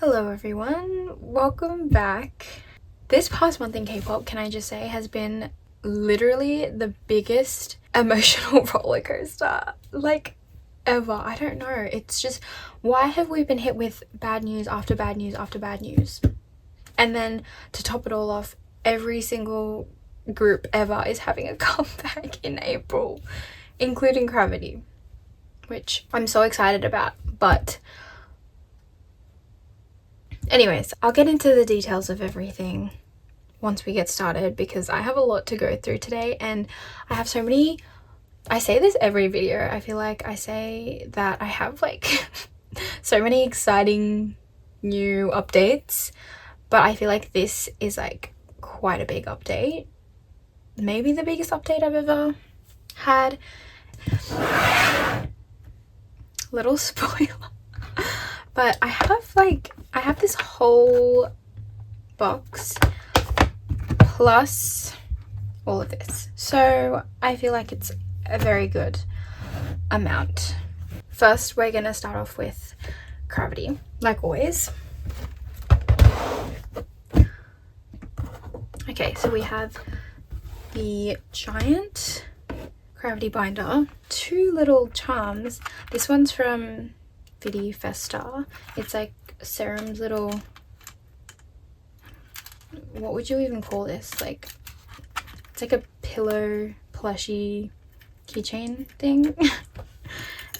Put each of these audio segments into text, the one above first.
Hello everyone, welcome back. This past month in K-pop, can I just say, has been literally the biggest emotional roller coaster like ever. I don't know, it's just, why have we been hit with bad news after bad news after bad news? And then to top it all off, every single group ever is having a comeback in April, including Cravity, which I'm so excited about. But anyways, I'll get into the details of everything once we get started because I have a lot to go through today and I have so many, I say this every video, I feel like I say that I have like so many exciting new updates, but I feel like this is like quite a big update, maybe the biggest update I've ever had. Little spoiler, but I have this whole box plus all of this, so I feel like it's a very good amount. First, we're gonna start off with Cravity, like always. Okay, so we have the giant Cravity binder, two little charms. This one's from veeeery Festa. It's like Serum's little, what would you even call this, like it's like a pillow plushy keychain thing.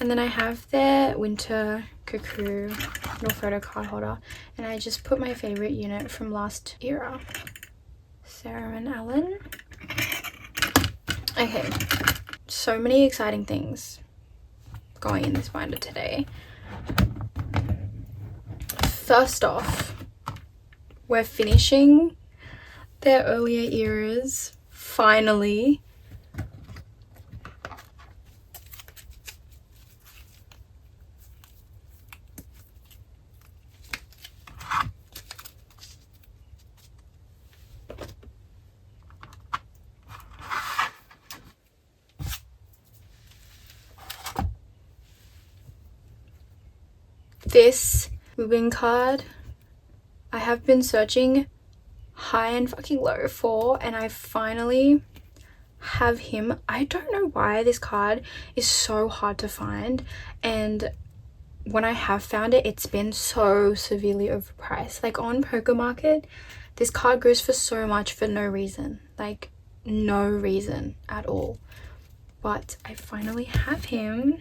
And then I have their winter cuckoo little photo card holder, and I just put my favorite unit from last era, Serum and Alan. Okay, so many exciting things going in this binder today. First off, we're finishing their earlier eras, finally. This ribbon card I have been searching high and fucking low for, and I finally have him. I don't know why this card is so hard to find, and when I have found it, it's been so severely overpriced. Like on Poker Market, this card goes for so much for no reason, like no reason at all. But I finally have him.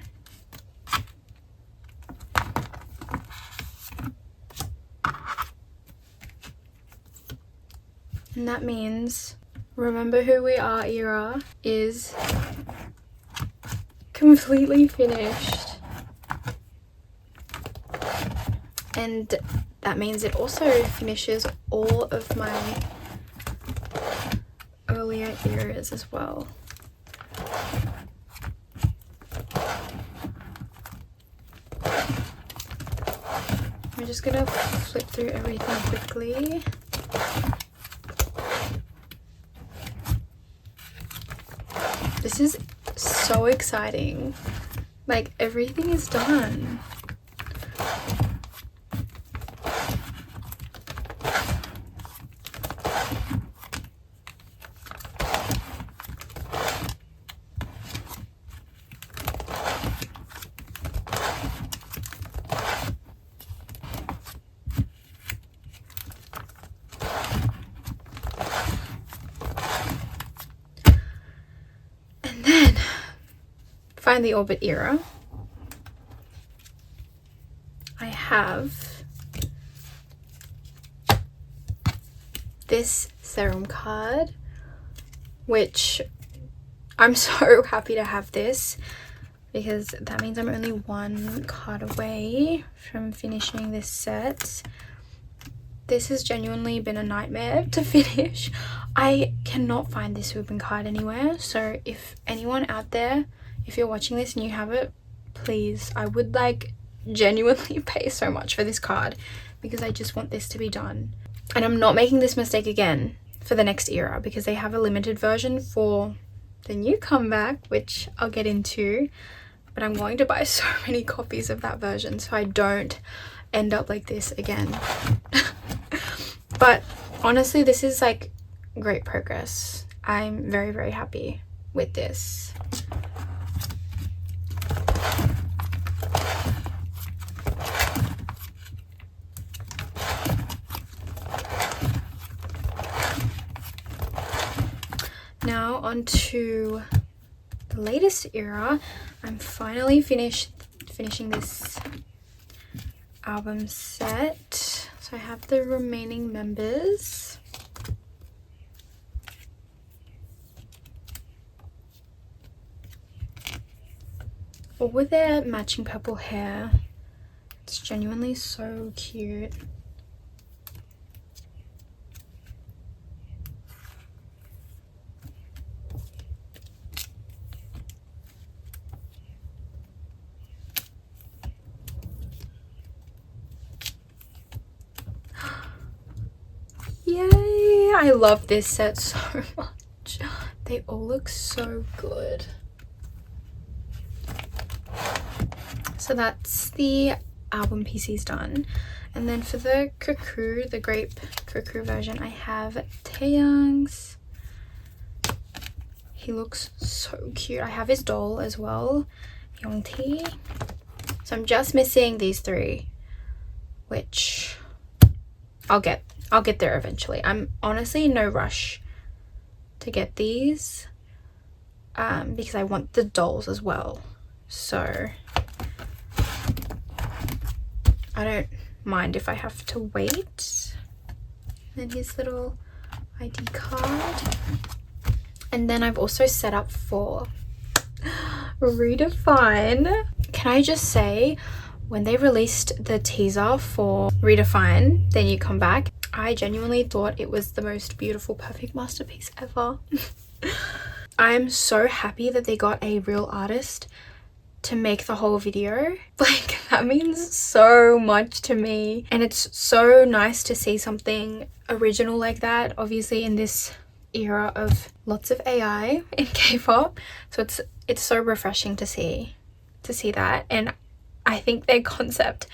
And that means Remember Who We Are era is completely finished. And that means it also finishes all of my earlier eras as well. I'm just gonna flip through everything quickly. This is so exciting. Like, everything is done. Find the Orbit era. I have this Serum card, which I'm so happy to have this because that means I'm only one card away from finishing this set. This has genuinely been a nightmare to finish. I cannot find this ribbon card anywhere, so if anyone out there, if you're watching this and you have it, please, I would like genuinely pay so much for this card because I just want this to be done. And I'm not making this mistake again for the next era because they have a limited version for the new comeback, which I'll get into, but I'm going to buy so many copies of that version so I don't end up like this again. But honestly, this is like great progress. I'm very, very happy with this. Now on to the latest era. I'm finally finishing this album set. So I have the remaining members. All with their matching purple hair. It's genuinely so cute. Yay! I love this set so much. They all look so good. So that's the album pieces done. And then for the cuckoo, the grape cuckoo version, I have Taeyang's. He looks so cute. I have his doll as well, Yongti. So I'm just missing these three, which I'll get there eventually. I'm honestly in no rush to get these because I want the dolls as well. So I don't mind if I have to wait. And his little ID card. And then I've also set up for Redefine. Can I just say, when they released the teaser for Redefine, Then You Come Back, I genuinely thought it was the most beautiful, perfect masterpiece ever. I'm so happy that they got a real artist to make the whole video. Like, that means so much to me. And it's so nice to see something original like that, obviously in this era of lots of AI in K-pop. So it's so refreshing to see that. And I think their concept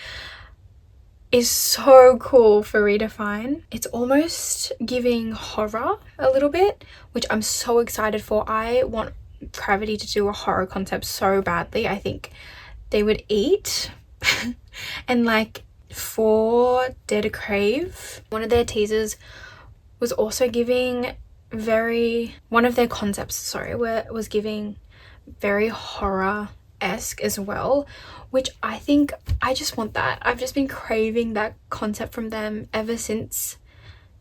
is so cool for Redefine. It's almost giving horror a little bit, which I'm so excited for. I want Cravity to do a horror concept so badly. I think they would eat. And like for Dare to Crave, one of their teasers was also giving one of their concepts, sorry, was giving very horror-esque as well, which I think I just want that. I've just been craving that concept from them ever since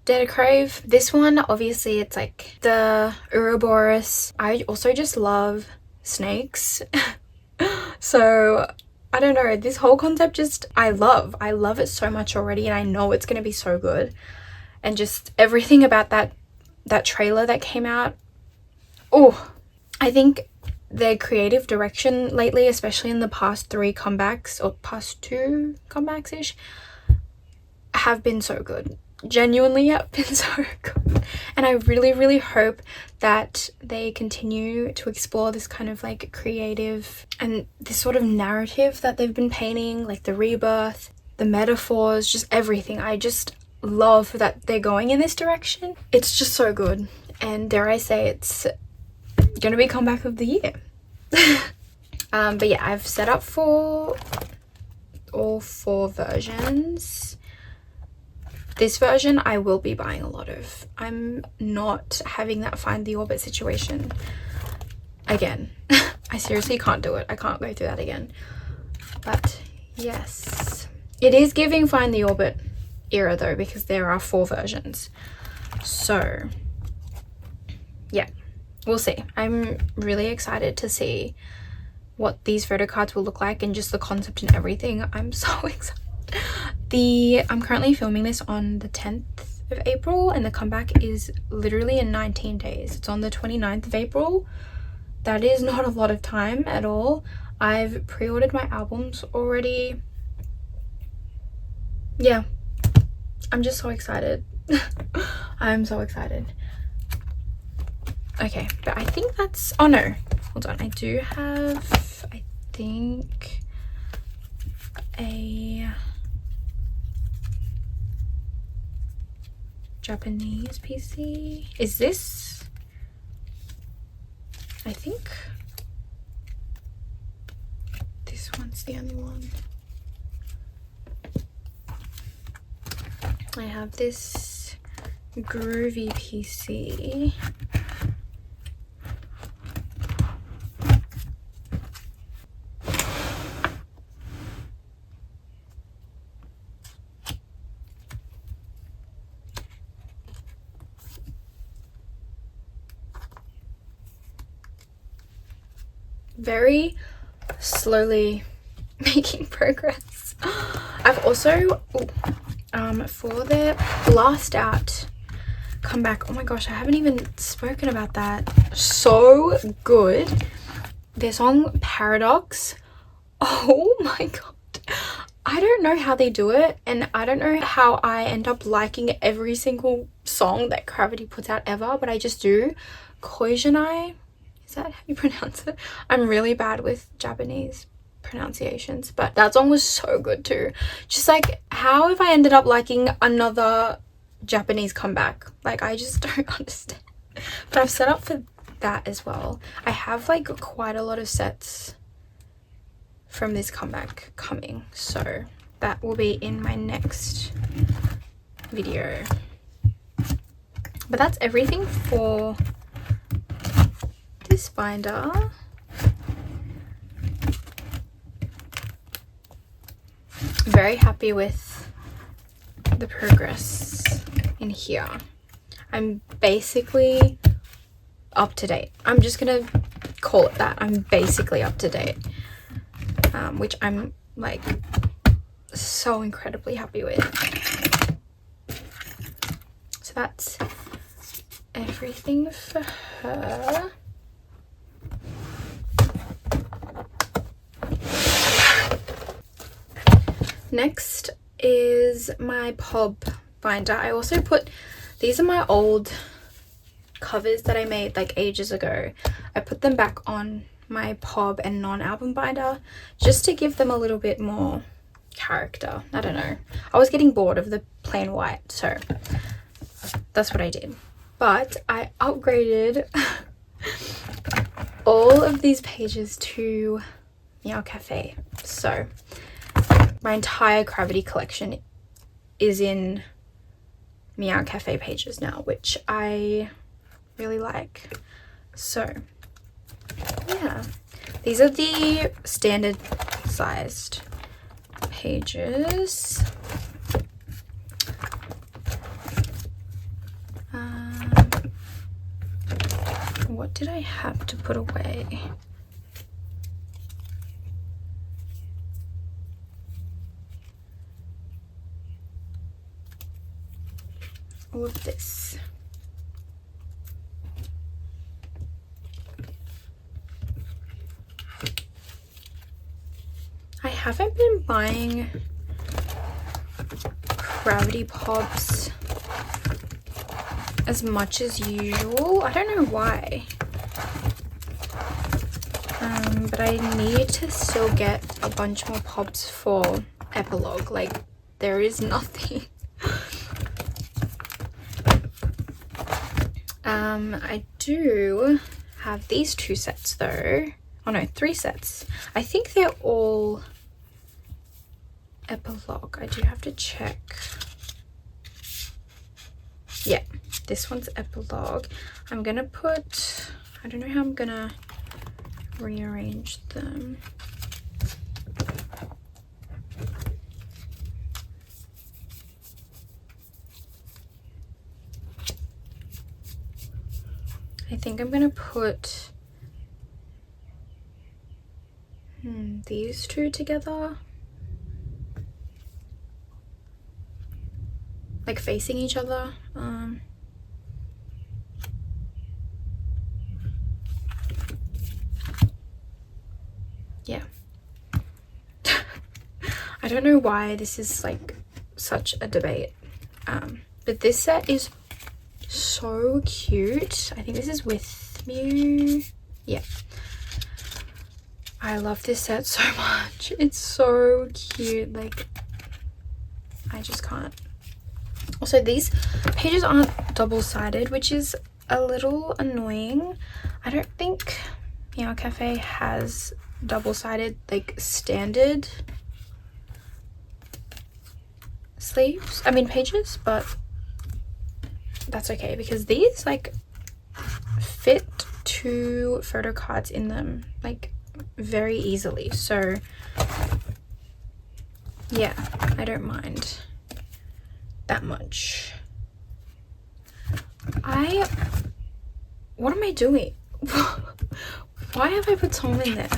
Dare to Crave. This one, obviously, it's like the Ouroboros. I also just love snakes. So I don't know, this whole concept just I love it so much already, and I know it's gonna be so good. And just everything about that trailer that came out. Oh, I think their creative direction lately, especially in the past 3 comebacks, or past 2 comebacks ish, have been so good. Genuinely have been so good. And I really, really hope that they continue to explore this kind of like creative and this sort of narrative that they've been painting, like the rebirth, the metaphors, just everything. I just love that they're going in this direction. It's just so good, and dare I say, it's gonna be comeback of the year. But yeah, I've set up for all 4 versions. This version I will be buying a lot of. I'm not having that find the orbit situation again. I seriously can't do it. I can't go through that again. But yes, it is giving find the orbit era though, because there are 4 versions. So yeah, we'll see. I'm really excited to see what these photo cards will look like and just the concept and everything. I'm so excited. I'm currently filming this on the 10th of April, and the comeback is literally in 19 days. It's on the 29th of April. That is not a lot of time at all. I've pre-ordered my albums already. Yeah, I'm just so excited. I'm so excited. Okay, but I think that's, oh no, hold on. I do have, I think, a Japanese PC. Is this? I think this one's the only one. I have this groovy PC. Very slowly making progress. I've also for the Blast Out comeback, oh my gosh, I haven't even spoken about that. So good. Their song Paradox, oh my god, I don't know how they do it, and I don't know how I end up liking every single song that Cravity puts out ever, but I just do. Koizhanai, is that how you pronounce it? I'm really bad with Japanese pronunciations, but that song was so good too. Just like, how have I ended up liking another Japanese comeback? Like, I just don't understand. But I've set up for that as well. I have like quite a lot of sets from this comeback coming, so that will be in my next video. But that's everything for this binder. Very happy with the progress in here. I'm basically up to date. I'm just gonna call it that. I'm basically up to date, which I'm like so incredibly happy with. So that's everything for her. Next is my pop binder. I also put, these are my old covers that I made like ages ago. I put them back on my pop and non-album binder just to give them a little bit more character. I don't know, I was getting bored of the plain white, so that's what I did. But I upgraded all of these pages to Meow Cafe. So my entire Cravity collection is in Meow Cafe pages now, which I really like. So yeah, these are the standard sized pages. What did I have to put away? All of this. I haven't been buying Cravity Pops as much as usual. I don't know why. But I need to still get a bunch more pops for epilogue. Like, there is nothing. I do have these 2 sets though. Oh no, 3 sets. I think they're all epilogue. I do have to check. Yeah, this one's epilogue. I'm gonna put, I don't know how I'm gonna rearrange them. I think I'm gonna put these 2 together, like facing each other. Yeah. I don't know why this is like such a debate, but this set is so cute. I think this is with Mew. Yeah, I love this set so much. It's so cute. Like, I just can't Also, these pages aren't double-sided, which is a little annoying. I don't think Meow Cafe has double-sided, like, standard sleeves, pages, but that's okay because these like fit 2 photo cards in them like very easily, so yeah, I don't mind that much. What am I doing? Why have I put Tom in there?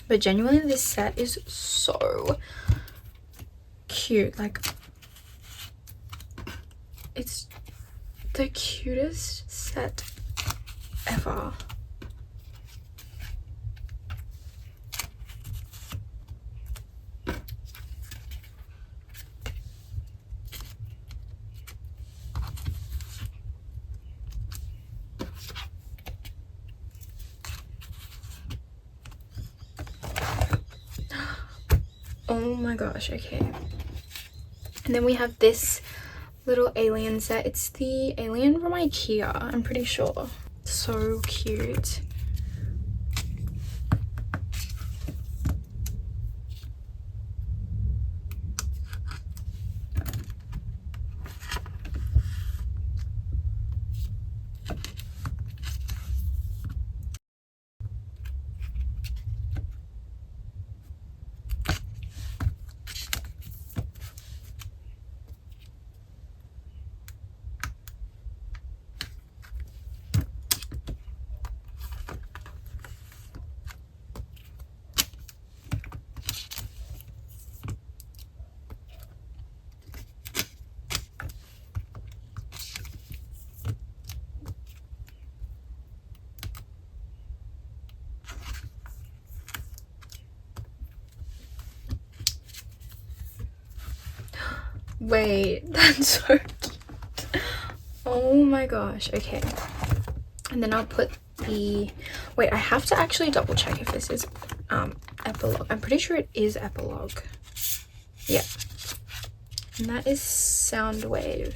But genuinely, this set is so cute. Like, it's the cutest set ever. Oh my gosh, okay. And then we have this little alien set. It's the alien from IKEA, I'm pretty sure. So cute. Wait, that's so cute. Oh my gosh, okay. And then I'll put the... Wait, I have to actually double check if this is epilogue. I'm pretty sure it is epilogue. Yeah. And that is Soundwave.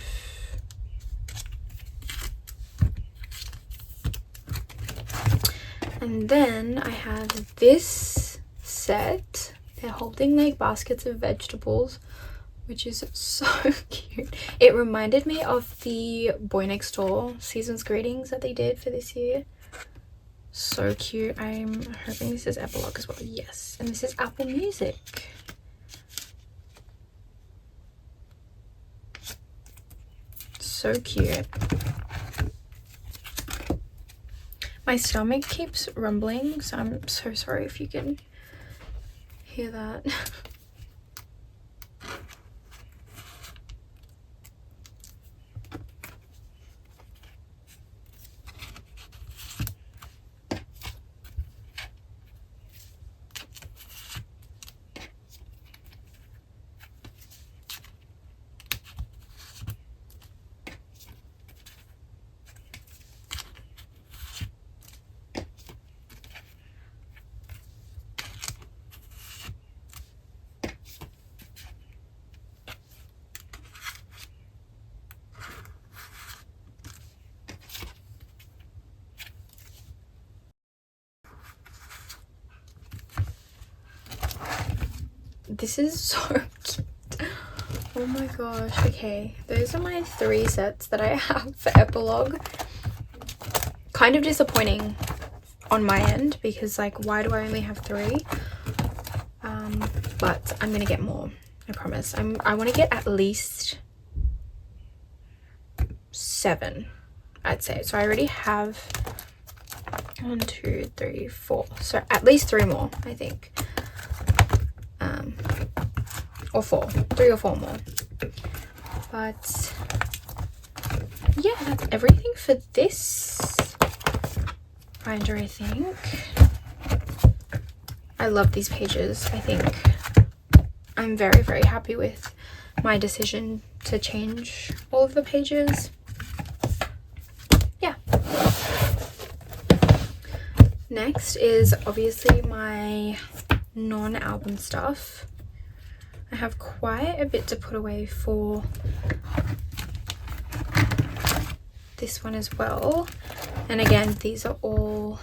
And then I have this set. They're holding like baskets of vegetables, which is so cute. It reminded me of the Boy Next Door Season's Greetings that they did for this year. So cute. I'm hoping this is epilogue as well. Yes. And this is Apple Music. So cute. My stomach keeps rumbling, so I'm so sorry if you can hear that. This is so cute. Oh my gosh. Okay, those are my 3 sets that I have for epilogue. Kind of disappointing on my end because like, why do I only have 3? But I'm gonna get more, I promise. I want to get at least 7, I'd say. So I already have 1, 2, 3, 4, so at least 3 more, I think. Or 4, 3 or 4 more. But yeah, that's everything for this binder, I think. I love these pages. I think I'm very, very happy with my decision to change all of the pages. Yeah. Next is obviously my non-album stuff. I have quite a bit to put away for this one as well. And again, these are all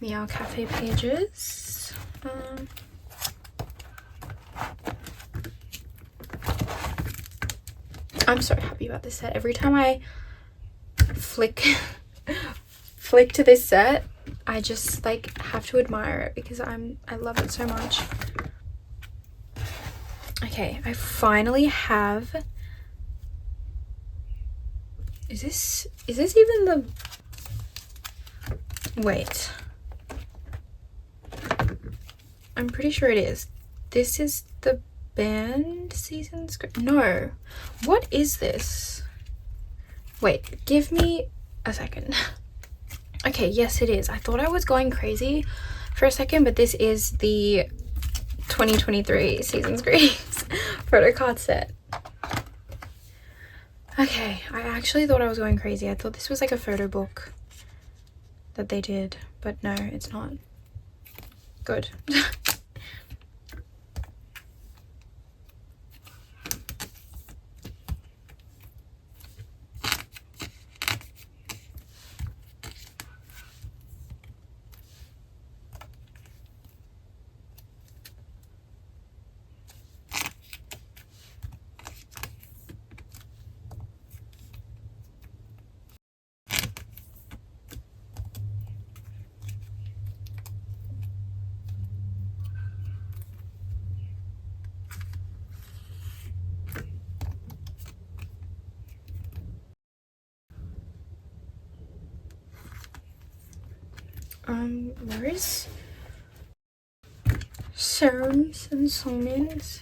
Meow Cafe pages. I'm so happy about this set. Every time I flick to this set, I just like have to admire it because I love it so much. Okay, I finally have, is this even the, wait, I'm pretty sure it is. This is the band season script. No, what is this? Wait, give me a second. Okay, yes it is. I thought I was going crazy for a second, but this is the 2023 Seasons Greetings photo card set. Okay, I actually thought I was going crazy. I thought this was like a photo book that they did, but no, it's not. Good. Where is serums and songmins?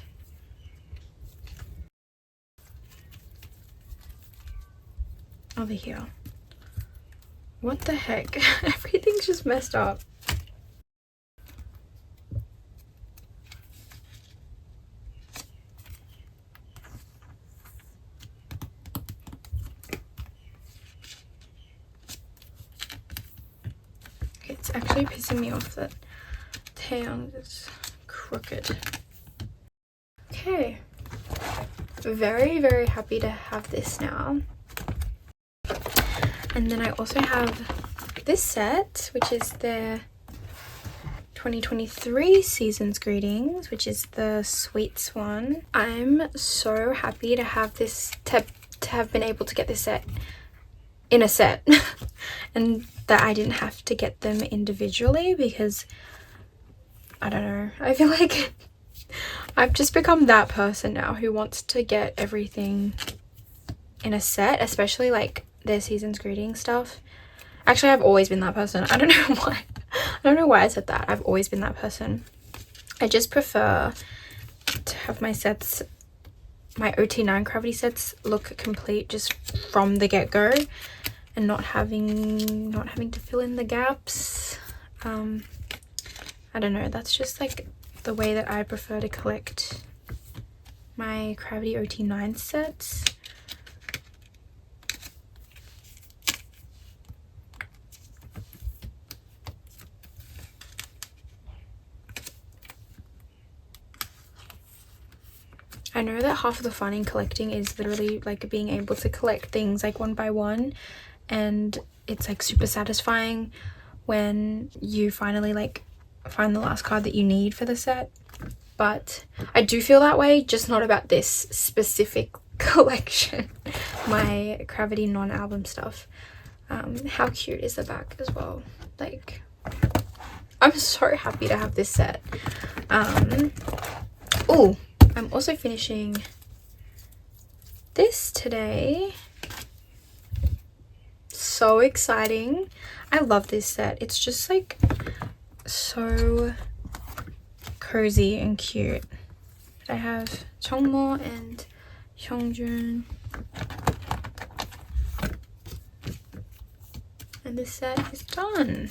Over here. What the heck? Everything's just messed up. It's actually pissing me off that Taeyong is crooked. Okay. Very, very happy to have this now. And then I also have this set, which is the 2023 Seasons Greetings, which is the sweets one. I'm so happy to have this, to have been able to get this set in a set and that I didn't have to get them individually, because I don't know, I feel like I've just become that person now who wants to get everything in a set, especially like their Seasons Greeting stuff. Actually, I've always been that person. I don't know why. I don't know why I said that. I've always been that person. I just prefer to have my sets, my OT9 Gravity sets, look complete just from the get-go and not having to fill in the gaps. I don't know, that's just like the way that I prefer to collect my Gravity OT9 sets. I know that half of the fun in collecting is literally like being able to collect things like one by one, and it's like super satisfying when you finally like find the last card that you need for the set. But I do feel that way, just not about this specific collection, my Gravity non-album stuff. How cute is the back as well? Like, I'm so happy to have this set. Oh, I'm also finishing this today. So exciting. I love this set. It's just like so cozy and cute. I have Jungmo and Hyungjun, and this set is done.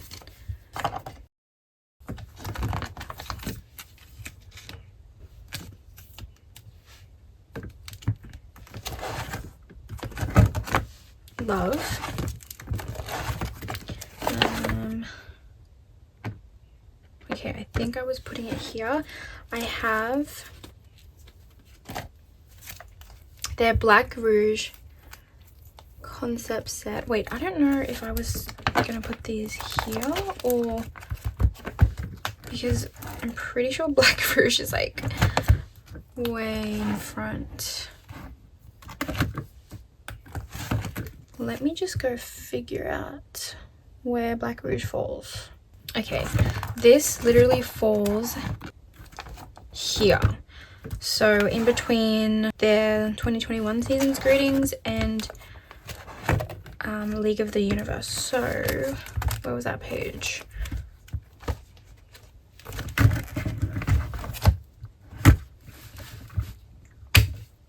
Love. Okay, I think I was putting it here. I have their Black Rouge concept set. Wait, I don't know if I was gonna put these here or, because I'm pretty sure Black Rouge is like way in front. Let me just go figure out where Black Rouge falls. Okay, this literally falls here. So in between their 2021 season's greetings and League of the Universe. So where was that page?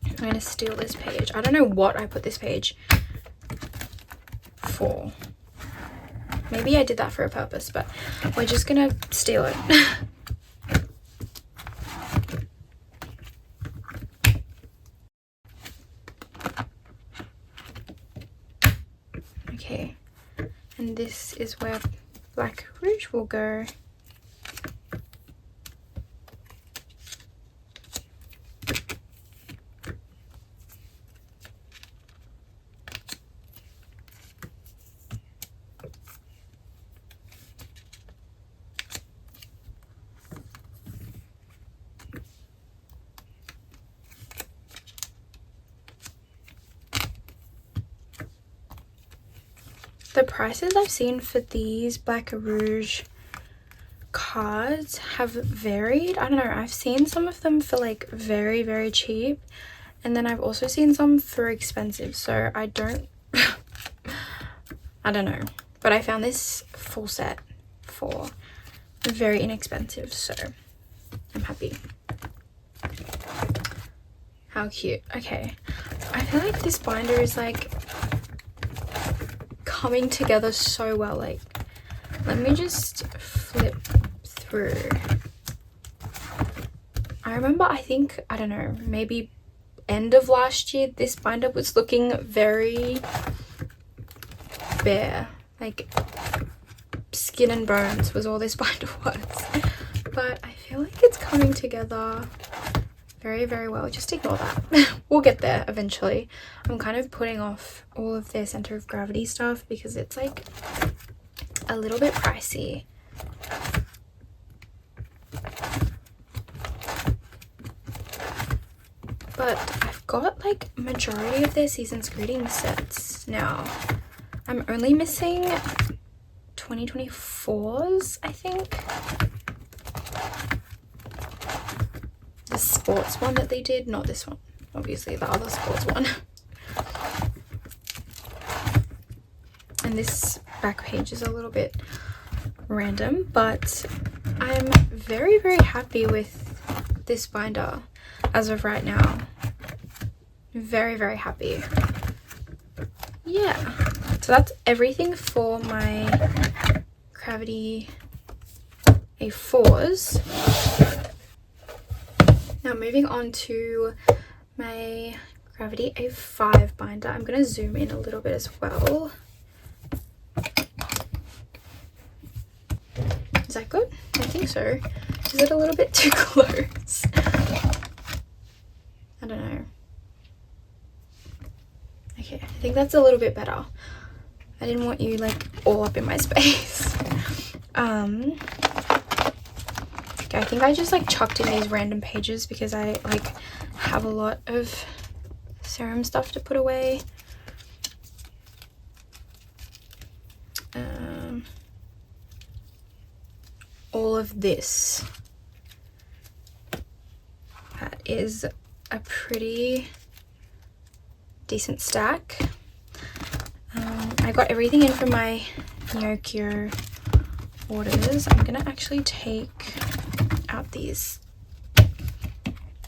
I'm gonna steal this page. I don't know what I put this page for. Maybe I did that for a purpose, but we're just gonna steal it. Okay, and this is where Black Rouge will go. The prices I've seen for these Black Rouge cards have varied. I don't know, I've seen some of them for like very, very cheap, and then I've also seen some for expensive, so I don't I don't know, but I found this full set for very inexpensive, so I'm happy. How cute. Okay, I feel like this binder is like coming together so well. Like, let me just flip through. I remember, I think, I don't know, maybe end of last year, this binder was looking very bare, like skin and bones was all this binder was, but I feel like it's coming together very, very well. Just ignore that. We'll get there eventually. I'm kind of putting off all of their center of gravity stuff because it's like a little bit pricey. But I've got like majority of their season's greeting sets now. I'm only missing 2024's, I think. The sports one that they did, not this one, obviously, the other sports one. And this back page is a little bit random, but I'm very, very happy with this binder as of right now. Very, very happy. Yeah, so that's everything for my Cravity A4s. Now moving on to my Gravity A5 binder. I'm going to zoom in a little bit as well. Is that good? I think so. Is it a little bit too close? I don't know. Okay, I think that's a little bit better. I didn't want you like all up in my space. Okay, I think I just like chucked in these random pages because I like have a lot of serum stuff to put away. All of this. That is a pretty decent stack. I got everything in from my Neokyo orders. I'm gonna actually take out these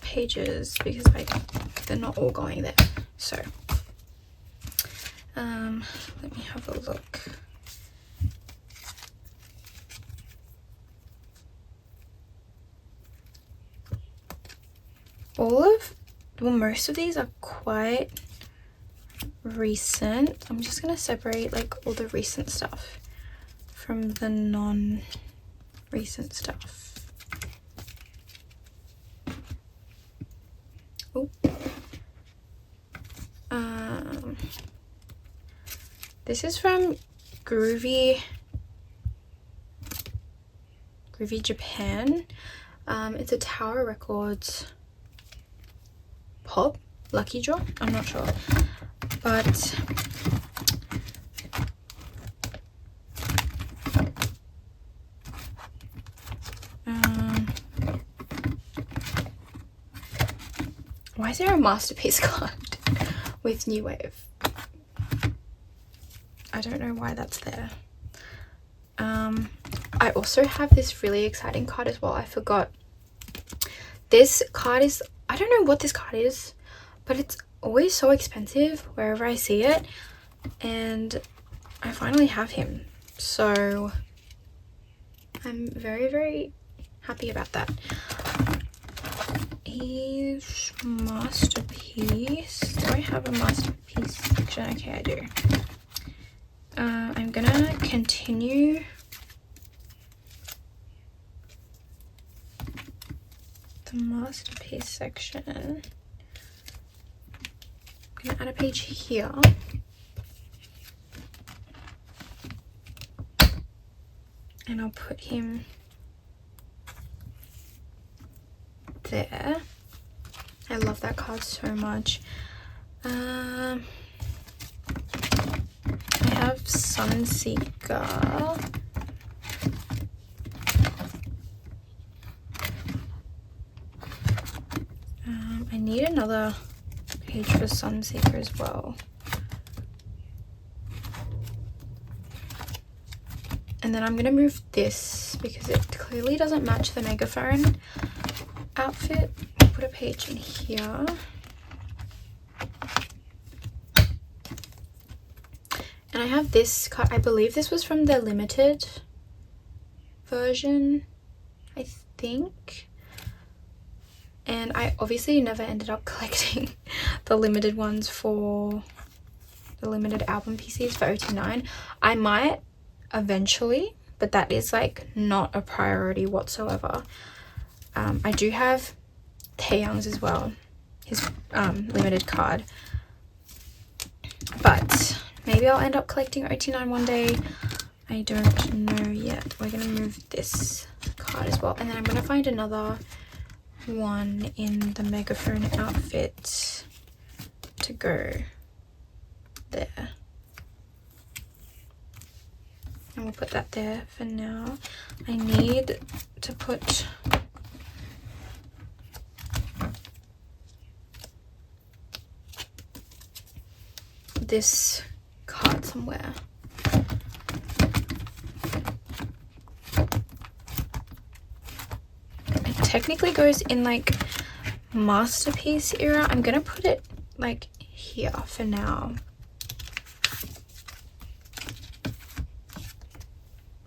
pages because they're not all going there. So let me have a look. Most of these are quite recent. I'm just gonna separate like all the recent stuff from the non recent stuff. Oh. This is from Groovy Japan. It's a Tower Records pop lucky draw. I'm not sure, but why is there a masterpiece card with New Wave? I don't know why that's there. I also have this really exciting card as well. I forgot. This card is, I don't know what this card is, but it's always so expensive wherever I see it, and I finally have him, so I'm very, very happy about that. He's masterpiece. Do I have a masterpiece section? Okay, I do. I'm gonna continue the masterpiece section. I'm gonna add a page here. And I'll put him there. I love that card so much. I have Sunseeker. I need another page for Sunseeker as well. And then I'm going to move this because it clearly doesn't match the megaphone outfit. Put a page in here. And I have this card. I believe this was from the limited version, I think. And I obviously never ended up collecting the limited ones for the limited album PCs for OT9. I might eventually, but that is like not a priority whatsoever. I do have Taeyang's as well, his limited card, but maybe I'll end up collecting OT9 one day. I don't know yet. We're gonna move this card as well, and then I'm gonna find another one in the megaphone outfit to go there. And we'll put that there for now. I need to put this card somewhere. It technically goes in like masterpiece era. I'm gonna put it like here for now,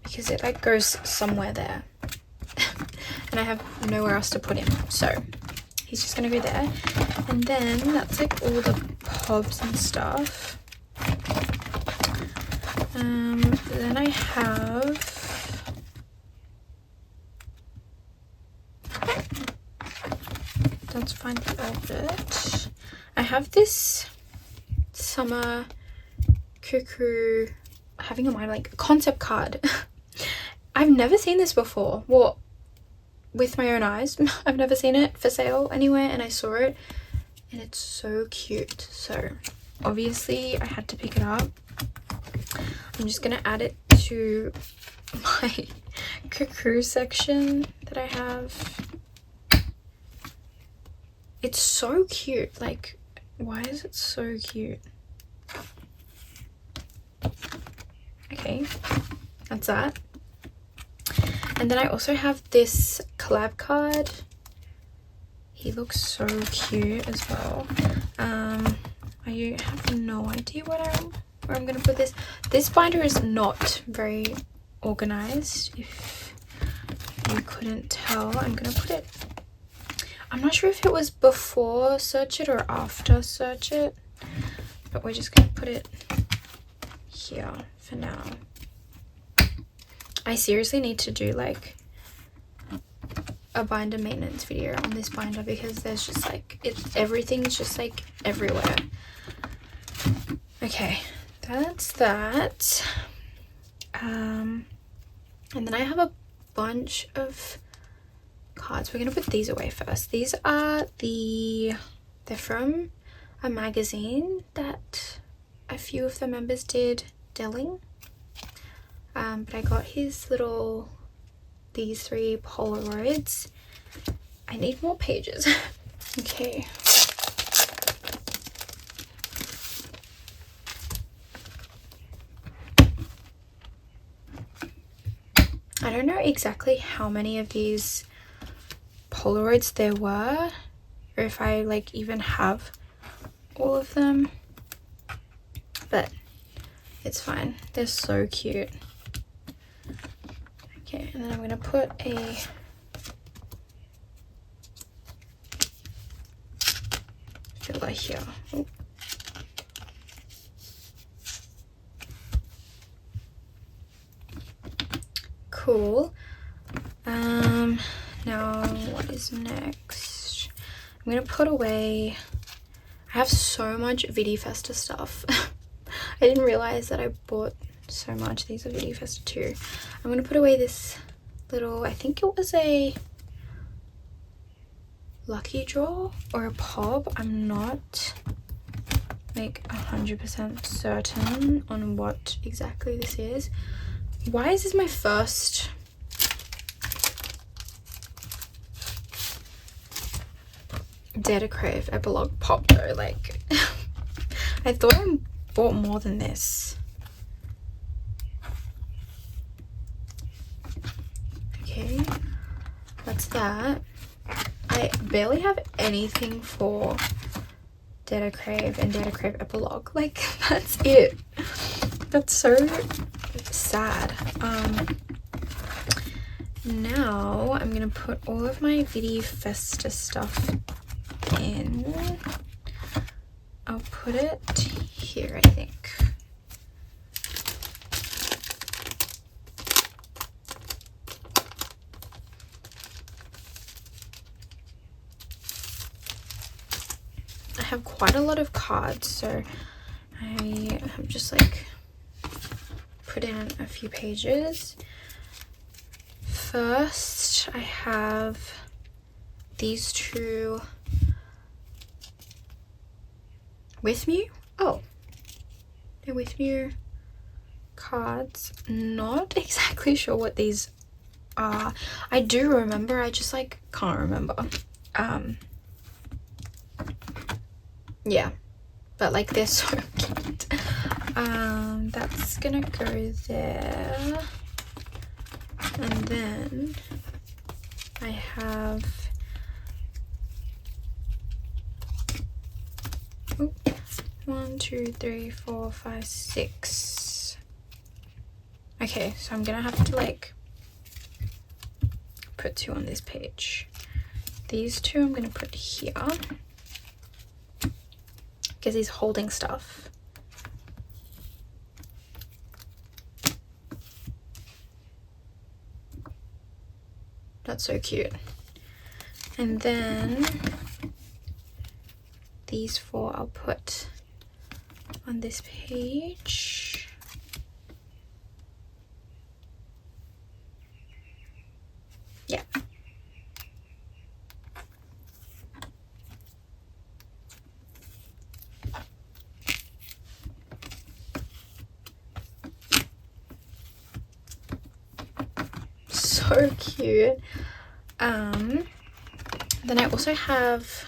because it like goes somewhere there and I have nowhere else to put him, so he's just gonna go there. And then that's like all the pobs and stuff. Then I have let's find the outfit. I have this summer cuckoo having a mind like concept card. I've never seen this before. Well, with my own eyes. I've never seen it for sale anywhere, and I saw it and it's so cute. So obviously I had to pick it up. I'm just gonna add it to my cuckoo section that I have. It's so cute. Like, why is it so cute? Okay, that's that. And then I also have this collab card. He looks so cute as well. I have no idea where I'm gonna put this. This binder is not very organized, if you couldn't tell. I'm gonna put it, I'm not sure if it was before Search It or after Search It, but we're just gonna put it here for now. I seriously need to do like a binder maintenance video on this binder because there's just like everything's just like everywhere. Okay, that's that. And then I have a bunch of cards. We're gonna put these away first. These are they're from a magazine that a few of the members did delling. But I got his these 3 Polaroids. I need more pages. Okay. I don't know exactly how many of these Polaroids there were, or if I like even have all of them, but it's fine. They're so cute. Okay, and then I'm gonna put a filler here. Ooh. Cool. Now what is next? I'm gonna put away, I have so much Vidi Festa stuff. I didn't realize that I bought so much. These are Vidi Festa too. I'm gonna put away this little, I think it was a lucky draw or a pop. I'm not like 100% certain on what exactly this is. Why is this my first Dare to Crave epilogue pop though? Like I thought I bought more than this. Okay, that's that. I barely have anything for Dare to Crave and Dare to Crave epilogue. Like that's it. That's so sad. Now I'm gonna put all of my Vidi Festa stuff in. I'll put it here, I think. I have quite a lot of cards, so I have just like put in a few pages. First, I have these 2 With Me. Oh, they're With Me cards. Not exactly sure what these are. I do remember, I just like can't remember. Yeah, but like they're so cute. That's gonna go there. And then I have 1, 2, 3, 4, 5, 6. Okay, so I'm gonna have to like put 2 on this page. These 2 I'm gonna put here because he's holding stuff. That's so cute. And then these 4 I'll put on this page. Yeah. So cute. Then I also have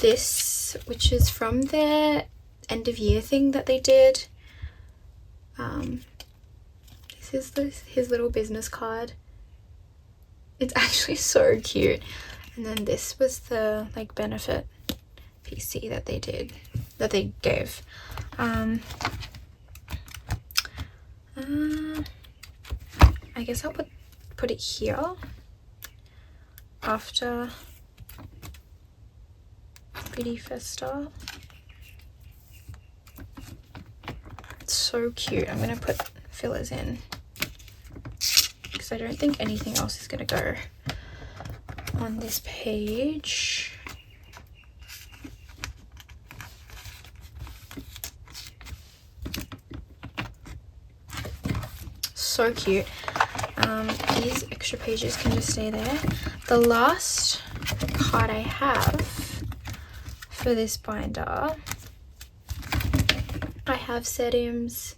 this, which is from their end of year thing that they did. This is his little business card. It's actually so cute. And then this was the like benefit PC that they gave. I guess I'll put it here after Vidi Festa. It's so cute. I'm gonna put fillers in because I don't think anything else is gonna go. on this page. So cute. These extra pages can just stay there. The last card I have for this binder, I have Sedim's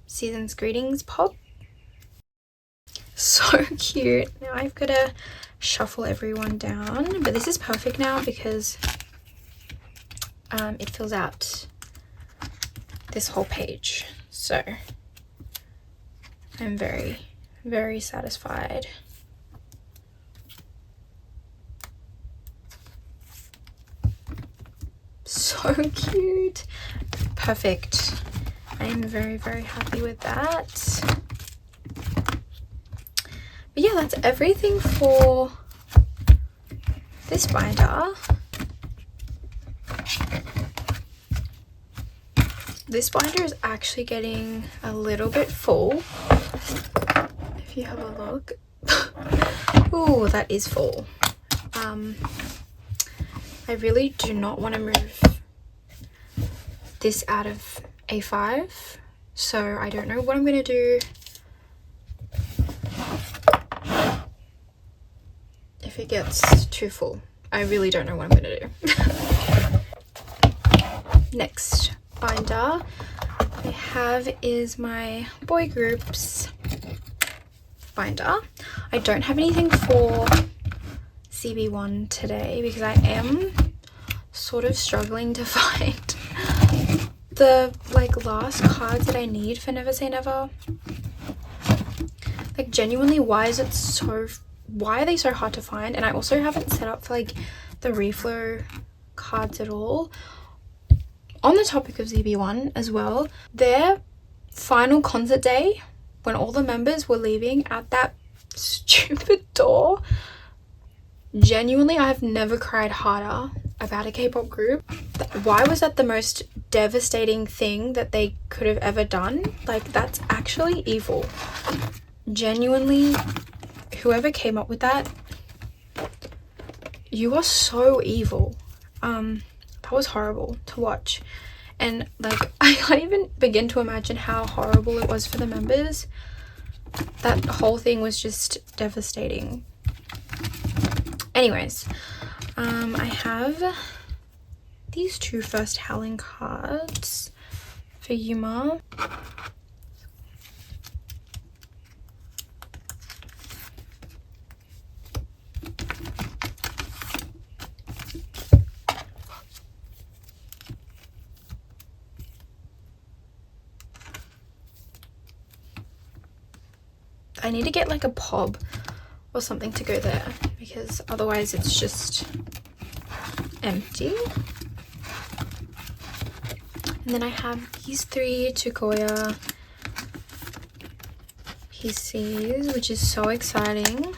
Season's Greetings pop. So cute. Now I've got to shuffle everyone down, but this is perfect now because it fills out this whole page. So I'm very, very satisfied. So cute. Perfect. I am very, very happy with that. But yeah, that's everything for this binder. This binder is actually getting a little bit full. If you have a look. Ooh, that is full. I really do not want to move this out of A5, so I don't know what I'm going to do. If it gets too full, I really don't know what I'm going to do. Next binder I have is my boy groups binder. I don't have anything for CB1 today because I am sort of struggling to find the last cards that I need for Never Say Never. Like, genuinely, why are they so hard to find? And I also haven't set up for the reflow cards at all. On the topic of ZB1 as well, their final concert day, when all the members were leaving at that stupid door, genuinely, I have never cried harder about a K-pop group. Why was that the most devastating thing that they could have ever done? That's actually evil. Genuinely, whoever came up with that, you are so evil. That was horrible to watch. And I can't even begin to imagine how horrible it was for the members. That whole thing was just devastating. Anyways, I have these two First Howling cards for Yuma. I need to get a pop or something to go there because otherwise it's just empty. And then I have these three Tukoya PCs, which is so exciting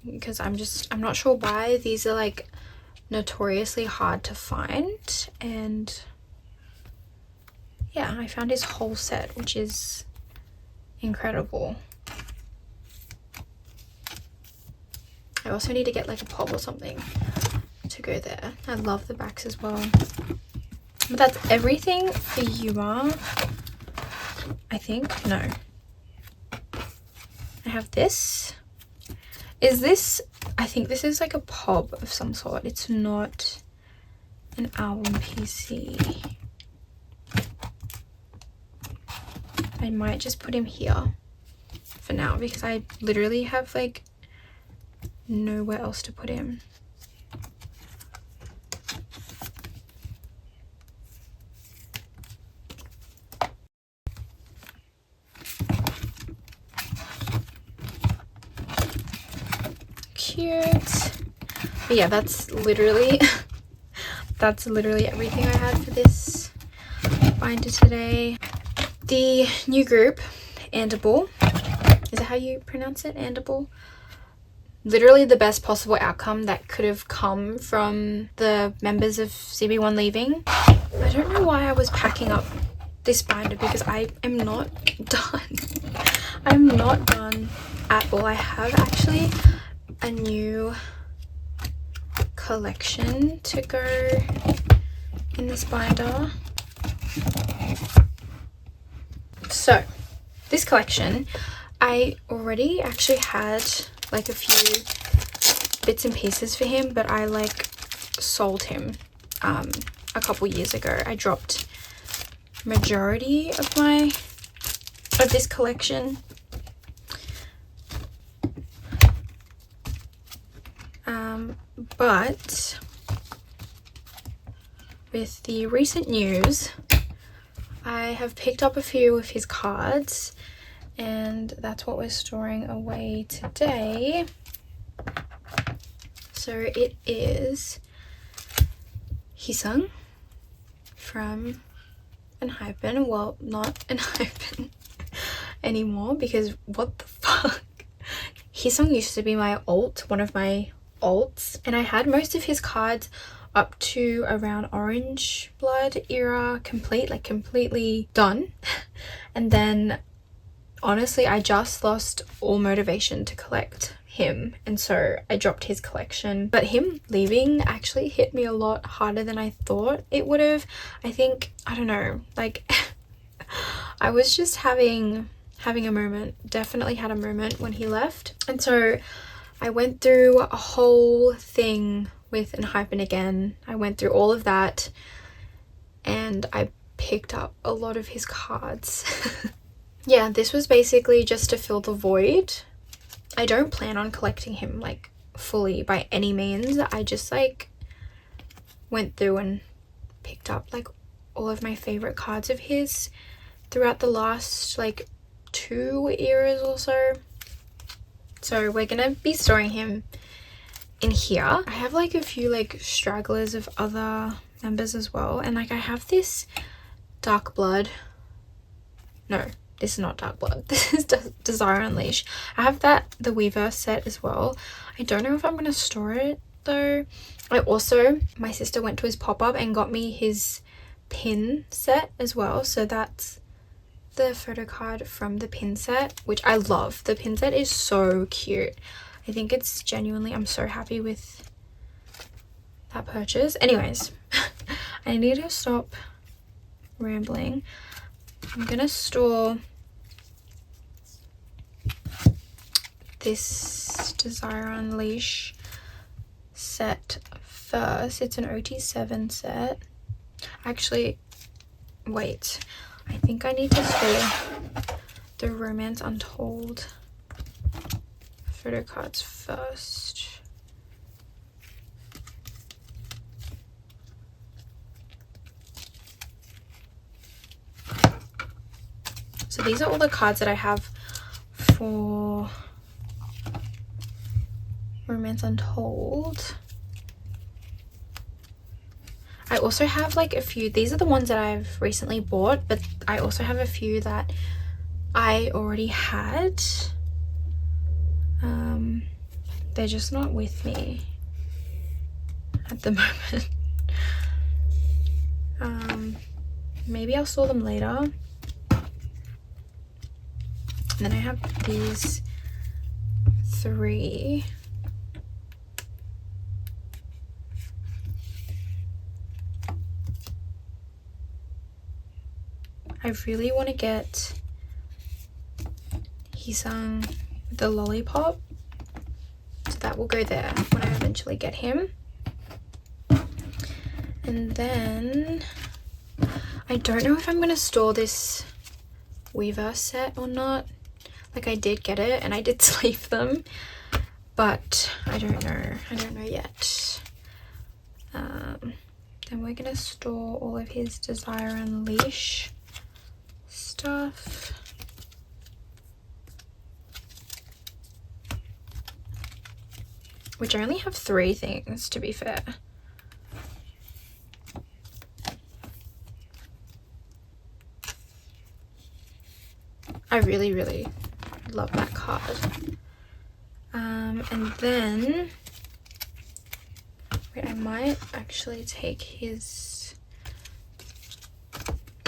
because I'm not sure why these are notoriously hard to find. And yeah, I found his whole set, which is incredible. I also need to get a pop or something to go there. I love the backs as well. But that's everything for Yuma, I think. No. I have this. I think this is a pop of some sort. It's not an album PC. I might just put him here for now because I literally have nowhere else to put him. Cute. But yeah, that's literally everything I had for this binder today. The new group, ald1, is that how you pronounce it? ald1? Literally the best possible outcome that could have come from the members of CB1 leaving. I don't know why I was packing up this binder because I am not done. I'm not done at all. I have actually a new collection to go in this binder. So this collection, I already actually had like a few bits and pieces for him, but I like sold him a couple years ago. I dropped majority of this collection. But with the recent news, I have picked up a few of his cards, and that's what we're storing away today. So it is xnghan from enhypen. Well, not enhypen anymore, because what the fuck? xnghan used to be my alt, one of my alts, and I had most of his cards up to around Orange Blood era complete, like completely done. And then honestly I just lost all motivation to collect him, and so I dropped his collection. But him leaving actually hit me a lot harder than I thought it would have. I think, I don't know, like I was just having a moment, definitely had a moment when he left. And so I went through a whole thing with enhypen again. I went through all of that and I picked up a lot of his cards. Yeah, this was basically just to fill the void. I don't plan on collecting him like fully by any means. I just like went through and picked up like all of my favorite cards of his throughout the last like 2 eras or so. So we're gonna be storing him in here. I have like a few like stragglers of other members as well, and like I have this dark blood, no, this is not dark blood, this is Desire Unleash. I have the Weaver set as well. I don't know if I'm gonna store it though. I also, my sister went to his pop-up and got me his pin set as well, so that's the photo card from the pin set, which I love. The pin set is so cute. I think it's genuinely, I'm so happy with that purchase. Anyways, I need to stop rambling. I'm gonna store this Desire Unleash set first. It's an OT7 set. Actually, wait, I think I need to store the Romance Untold photo cards first. So these are all the cards that I have for Romance Untold. I also have like a few, these are the ones that I've recently bought, but I also have a few that I already had. They're just not with me at the moment. Maybe I'll store them later. And then I have these 3. I really want to get xnghan with the lollipop, so that will go there when I eventually get him. And then I don't know if I'm going to store this Weaver set or not. Like, I did get it and I did sleeve them, but I don't know yet. Then we're going to store all of his Desire Unleash stuff. Which I only have 3 things, to be fair. I really, really love that card. And then, wait, I might actually take his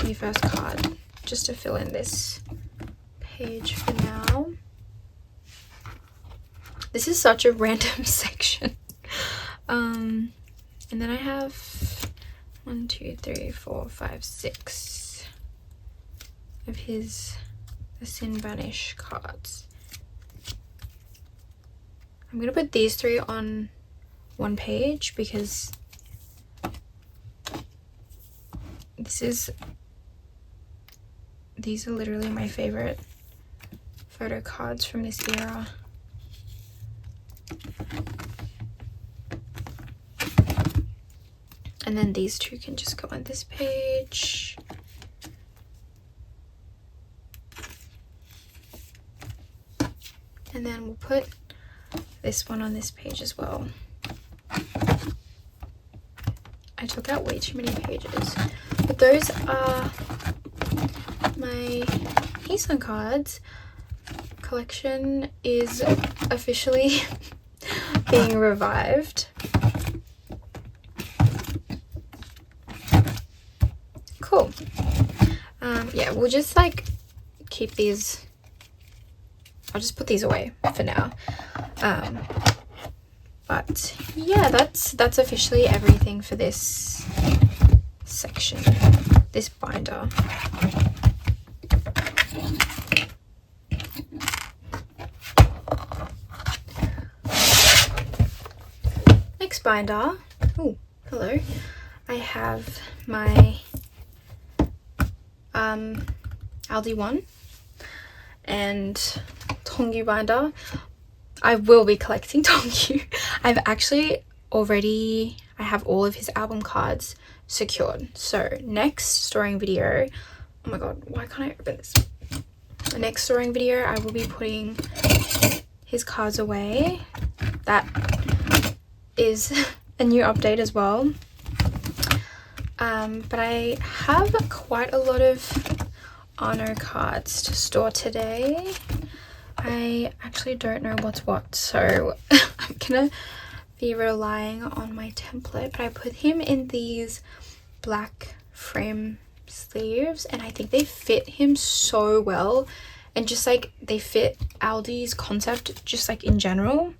new first card just to fill in this page for now. This is such a random section. And then I have 1, 2, 3, 4, 5, 6 of his the Sin Banish cards. I'm gonna put these 3 on one page because these are literally my favorite photo cards from this era. And then these 2 can just go on this page. And then we'll put this one on this page as well. I took out way too many pages. But those are my enhypen cards. Collection is officially being revived. Cool. Yeah, we'll just like keep these. I'll just put these away for now. But yeah, that's officially everything for this section, this binder. Next binder. Oh, hello. I have my ald1 and Tongyu binder. I will be collecting Tongyu. I've actually already, I have all of his album cards secured. So next storing video, oh my god, why can't I open this? The next storing video, I will be putting his cards away. That is a new update as well. But I have quite a lot of Anno cards to store today. I actually don't know what's what, so I'm gonna be relying on my template. But I put him in these black frame sleeves and I think they fit him so well, and just like they fit Aldi's concept just like in general.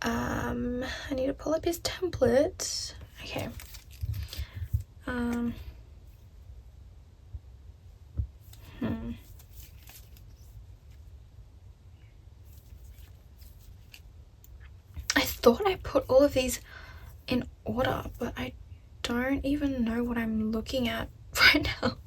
I need to pull up his template. Okay. I thought I put all of these in order, but I don't even know what I'm looking at right now.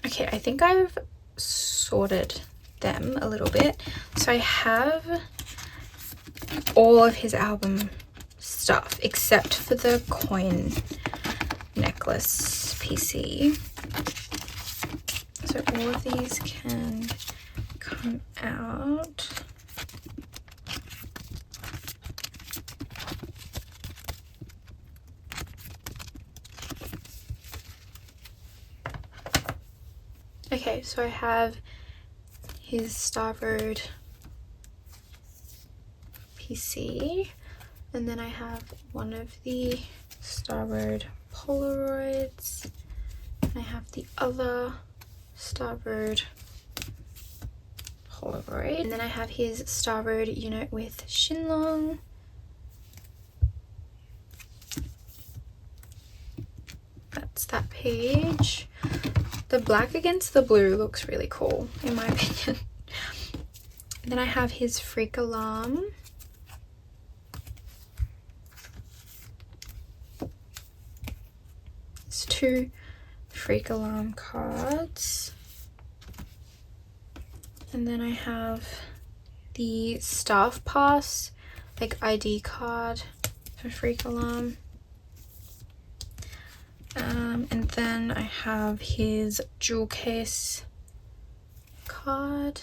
Okay, I think I've sorted them a little bit. So I have all of his album stuff except for the coin necklace PC. So all of these can come out. Okay, so I have his Star Road PC, and then I have one of the Star Road Polaroids, and I have the other Star Road Polaroid, and then I have his Star Road unit with Shinlong. That's that page. The black against the blue looks really cool in my opinion. And then I have his Freak Alarm. It's 2 Freak Alarm cards. And then I have the Staff Pass, like ID card for Freak Alarm. And then I have his jewel case card.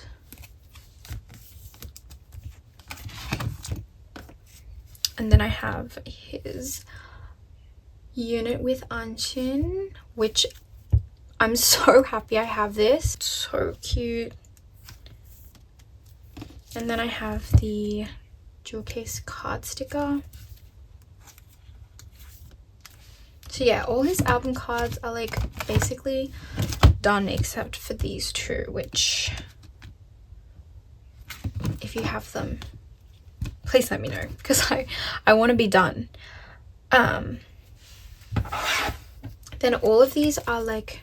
And then I have his unit with Anshin, which I'm so happy I have this. So cute. And then I have the jewel case card sticker. So yeah, all his album cards are like basically done except for these two, which if you have them, please let me know, because I want to be done. Then all of these are like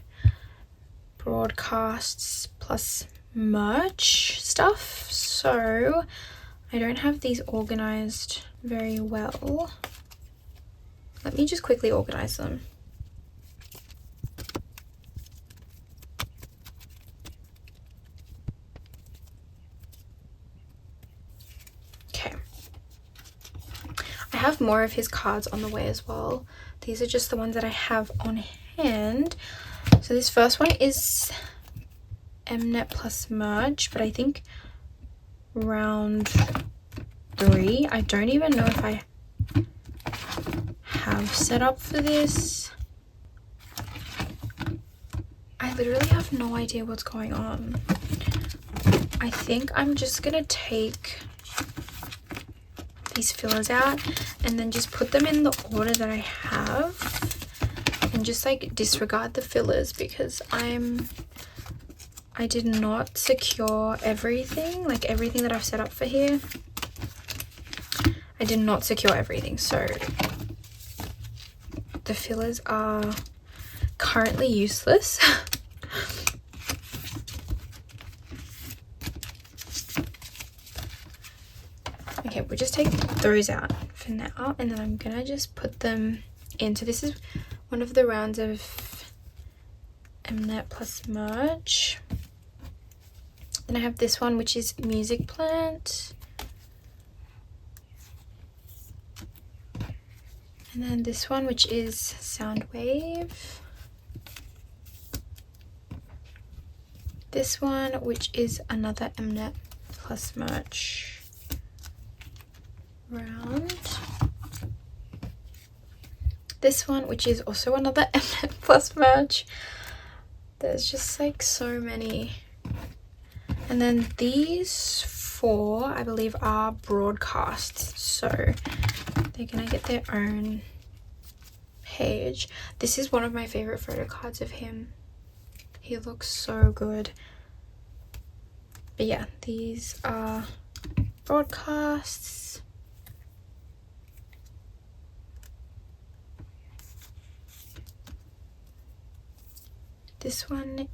broadcasts plus merch stuff, so I don't have these organized very well. Let me just quickly organize them. Okay. I have more of his cards on the way as well. These are just the ones that I have on hand. So this first one is Mnet plus merch, but I think round 3. I don't even know if I have set up for this. I literally have no idea what's going on. I think I'm just gonna take these fillers out and then just put them in the order that I have and just like disregard the fillers, because I did not secure everything, like everything that I've set up for here. I did not secure everything, so the fillers are currently useless. Okay, we'll just take those out for now, and then I'm gonna just put them in. So this is one of the rounds of Mnet plus merch. Then I have this one, which is Music Plant. And then this one, which is Soundwave. This one, which is another Mnet plus merch round. This one, which is also another Mnet plus merch. There's just like so many. And then these 4, I believe, are broadcasts, so they're gonna get their own page. This is one of my favorite photo cards of him. He looks so good. But yeah, these are broadcasts. This one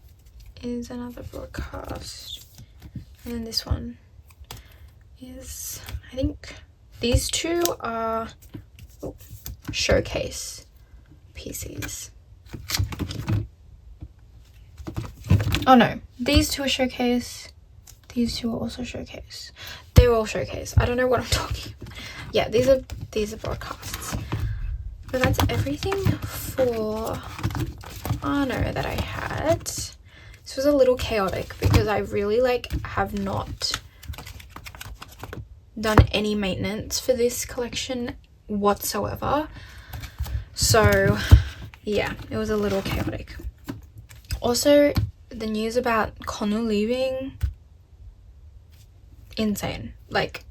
is another broadcast, and then this one is, I think these 2 are showcase pieces. Oh no, these 2 are showcase, these 2 are also showcase. They're all showcase. I don't know what I'm talking about. Yeah, these are broadcasts. But that's everything for Arno that I had. This was a little chaotic because I really like have not done any maintenance for this collection whatsoever. So yeah, it was a little chaotic. Also, the news about Konu leaving, insane. Like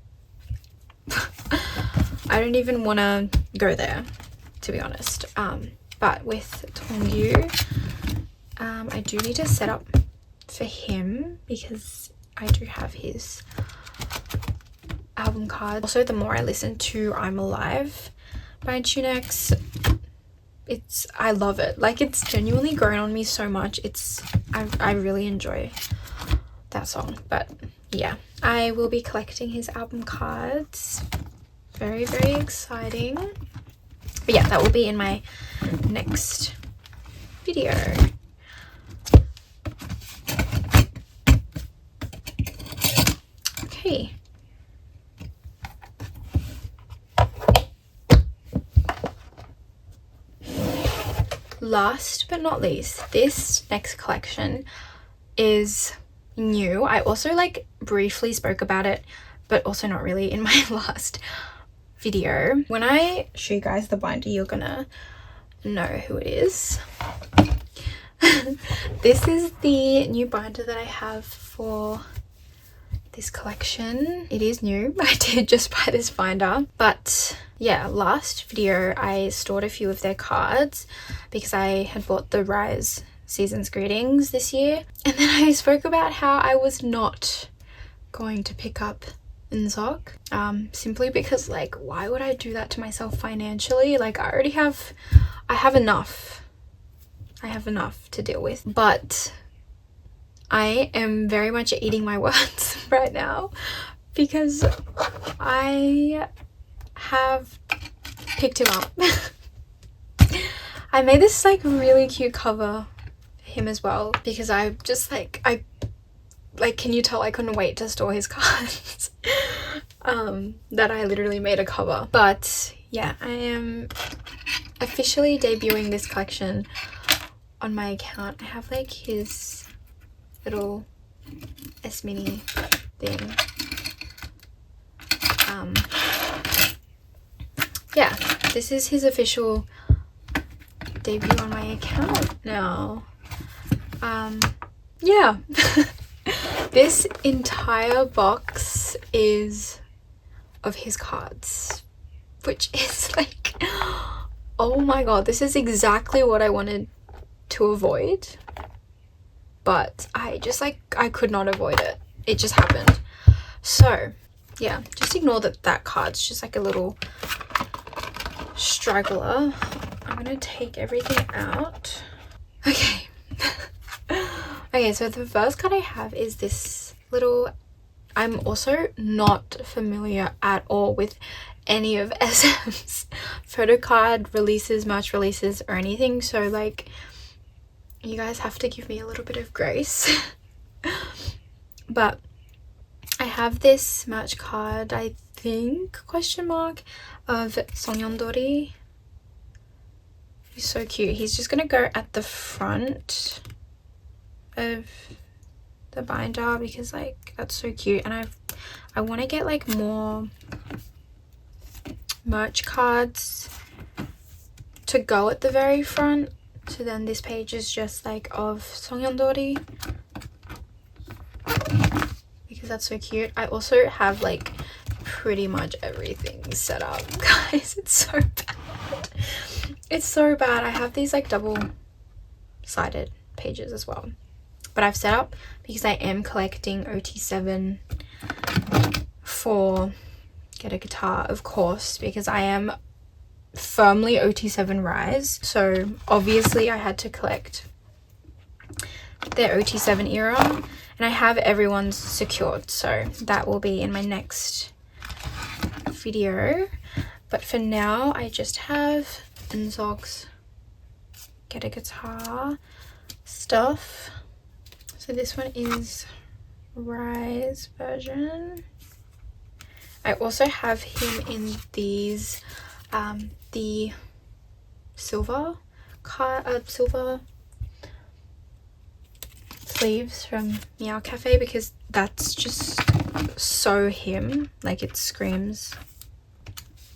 I don't even want to go there, to be honest. But with Tongyu, I do need to set up for him because I do have his album card. Also, the more I listen to I'm Alive by Tunex, I love it. Like, it's genuinely grown on me so much. I really enjoy that song. But yeah, I will be collecting his album cards. Very, very exciting. But yeah, that will be in my next video. Okay. Last but not least, this next collection is new. I also like briefly spoke about it, but also not really in my last video. When I show you guys the binder, you're gonna know who it is. This is the new binder that I have for this collection. It is new. I did just buy this binder, but yeah, last video I stored a few of their cards because I had bought the riize Season's Greetings this year, and then I spoke about how I was not going to pick up enhypen, simply because, like, why would I do that to myself financially? Like, I have enough to deal with, but I am very much eating my words right now because I have picked him up. I made this like really cute cover for him as well because I just like can you tell I couldn't wait to store his cards. That I literally made a cover. But yeah, I am officially debuting this collection on my account. I have like his little S-mini thing. Yeah, this is his official debut on my account now. Yeah. This entire box is of his cards, which is like, oh my god, this is exactly what I wanted to avoid, but I could not avoid it. It just happened. So yeah, just ignore that card's just like a little straggler. I'm gonna take everything out. Okay. Okay, so the first card I have is this little, I'm also not familiar at all with any of SM's photo card releases, merch releases, or anything, so like, you guys have to give me a little bit of grace. But I have this merch card, I think, question mark, of xnghan. He's so cute. He's just gonna go at the front of the binder because like that's so cute, and I want to get like more merch cards to go at the very front, so then this page is just like of xnghan because that's so cute. I also have like pretty much everything set up, guys. It's so bad. It's so bad. I have these like double-sided pages as well, but I've set up because I am collecting OT7 for Get a Guitar, of course, because I am firmly OT7 riize, so obviously I had to collect their OT7 era, and I have everyone's secured, so that will be in my next video. But for now I just have enhypen's Get a Guitar stuff. So this one is riize version. I also have him in these the silver sleeves from Meow Cafe because that's just so him, like it screams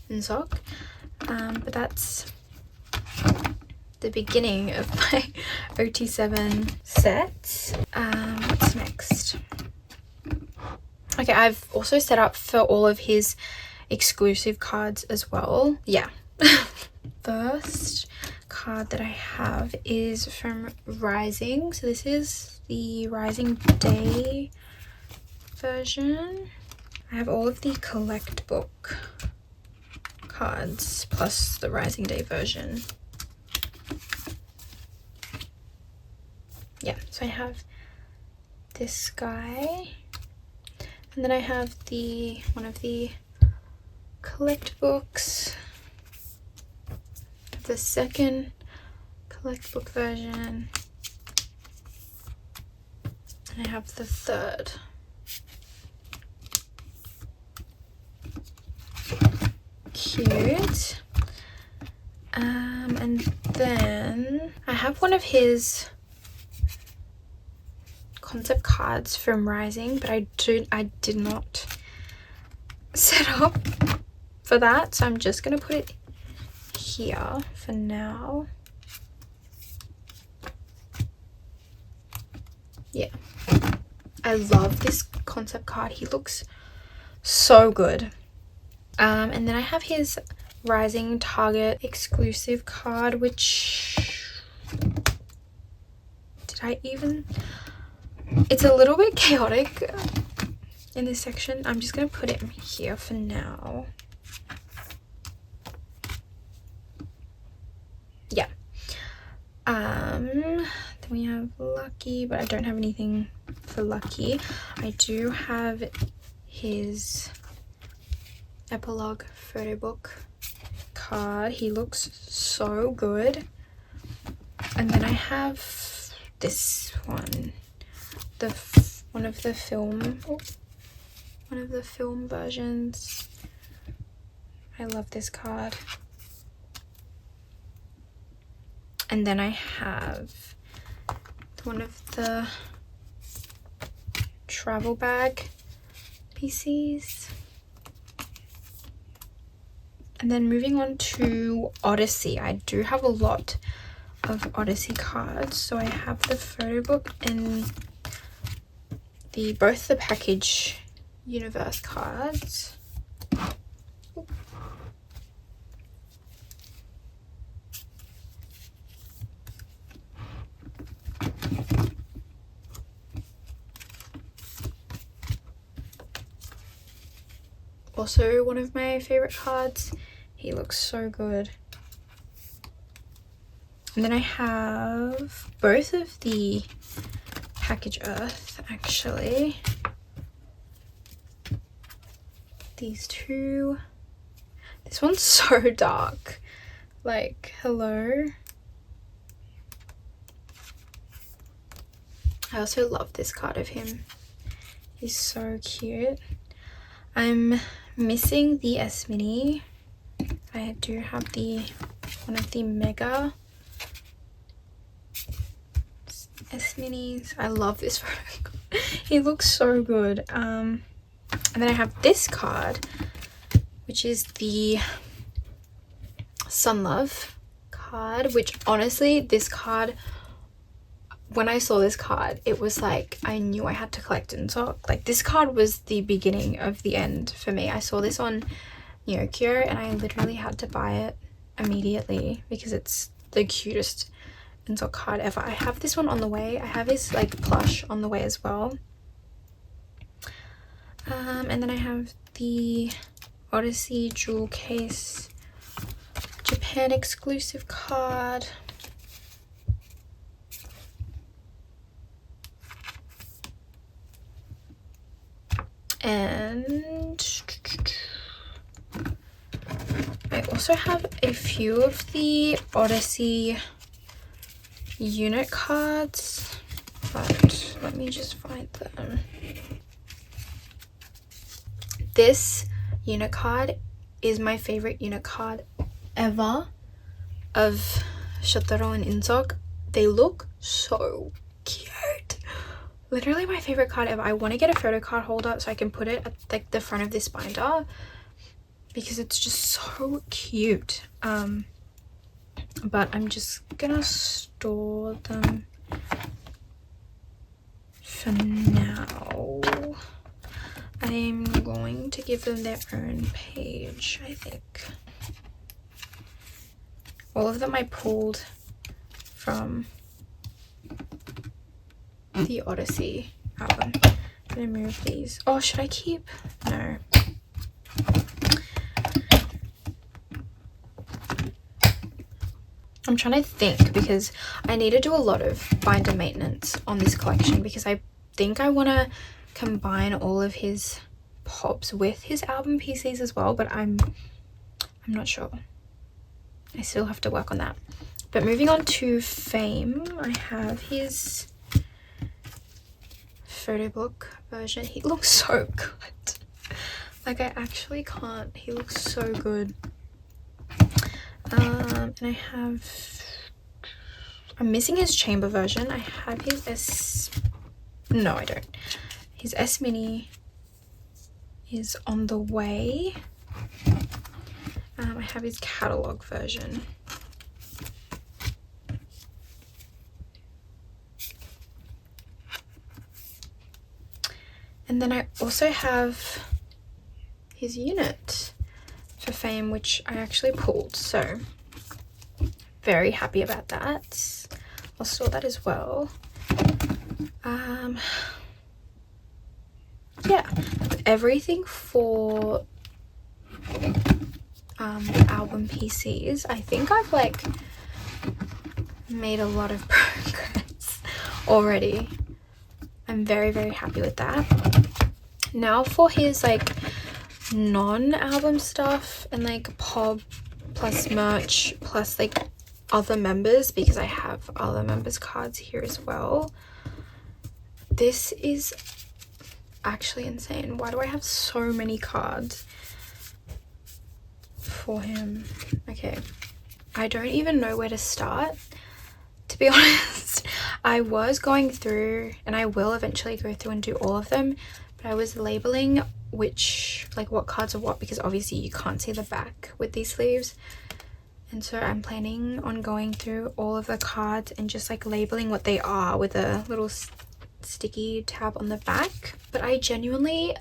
enhypen. But that's the beginning of my OT7 set. What's next? Okay, I've also set up for all of his exclusive cards as well. Yeah. First card that I have is from Rising. So this is the Rising Day version. I have all of the collect book cards plus the Rising Day version. Yeah, so I have this guy, and then I have one of the collect books, the second collect book version, and I have the third. Cute. And then I have one of his concept cards from Rising, but I did not set up for that, so I'm just gonna put it here for now. Yeah, I love this concept card. He looks so good. And then I have his Rising Target exclusive card, which it's a little bit chaotic in this section. I'm just gonna put it here for now. Yeah. Then we have Lucky, but I don't have anything for Lucky. I do have his epilogue photo book card. He looks so good. And then I have this one, one of the film versions. I love this card. And then I have one of the travel bag PCs. And then moving on to Odyssey. I do have a lot of Odyssey cards. So I have the photo book and both the package universe cards. Also one of my favorite cards. He looks so good. And then I have both of the package Earth, actually. These two. This one's so dark. Like, hello. I also love this card of him. He's so cute. I'm missing the S Mini. I do have one of the Mega S Minis. I love this photo. He looks so good. And then I have this card, which is the Sunlove card, which honestly, this card, when I saw this card, it was like I knew I had to collect Insoc. Like, this card was the beginning of the end for me. I saw this on Nyokyo and I literally had to buy it immediately because it's the cutest Insoc card ever. I have this one on the way. I have his like plush on the way as well. And then I have the Odyssey jewel case Japan exclusive card. And I also have a few of the Odyssey unit cards, but let me just find them. This unit card is my favorite unit card ever of Shotaro and Insoc. They look so cute. Literally my favorite card ever. I want to get a photo card holder so I can put it at like the front of this binder because it's just so cute. But I'm just gonna store them for now. I'm going to give them their own page, I think. All of them I pulled from the Odyssey album. I'm gonna move these. Oh, should I keep? No. I'm trying to think because I need to do a lot of binder maintenance on this collection because I think I want to combine all of his pops with his album PCs as well, but I'm not sure. I still have to work on that. But moving on to Fame, I have his photo book version. He looks so good. Like, I actually can't. He looks so good. And I'm missing his chamber version. I have his no, I don't. His S Mini is on the way. I have his catalog version. And And then I also have his unit for fame, which I actually pulled, so very happy about that. I'll store that as well. Yeah, that's everything for the album PCs. I think I've like made a lot of progress already. I'm very, very happy with that. Now for his like non-album stuff and like pop plus merch plus like other members, because I have other members cards here as well. This is actually insane. Why do I have so many cards for him? Okay, I don't even know where to start, to be honest. I was going through, and I will eventually go through and do all of them, but I was labeling which, like what cards are what, because obviously you can't see the back with these sleeves. And so I'm planning on going through all of the cards and just like labeling what they are with a little sticky tab on the back. But I genuinely,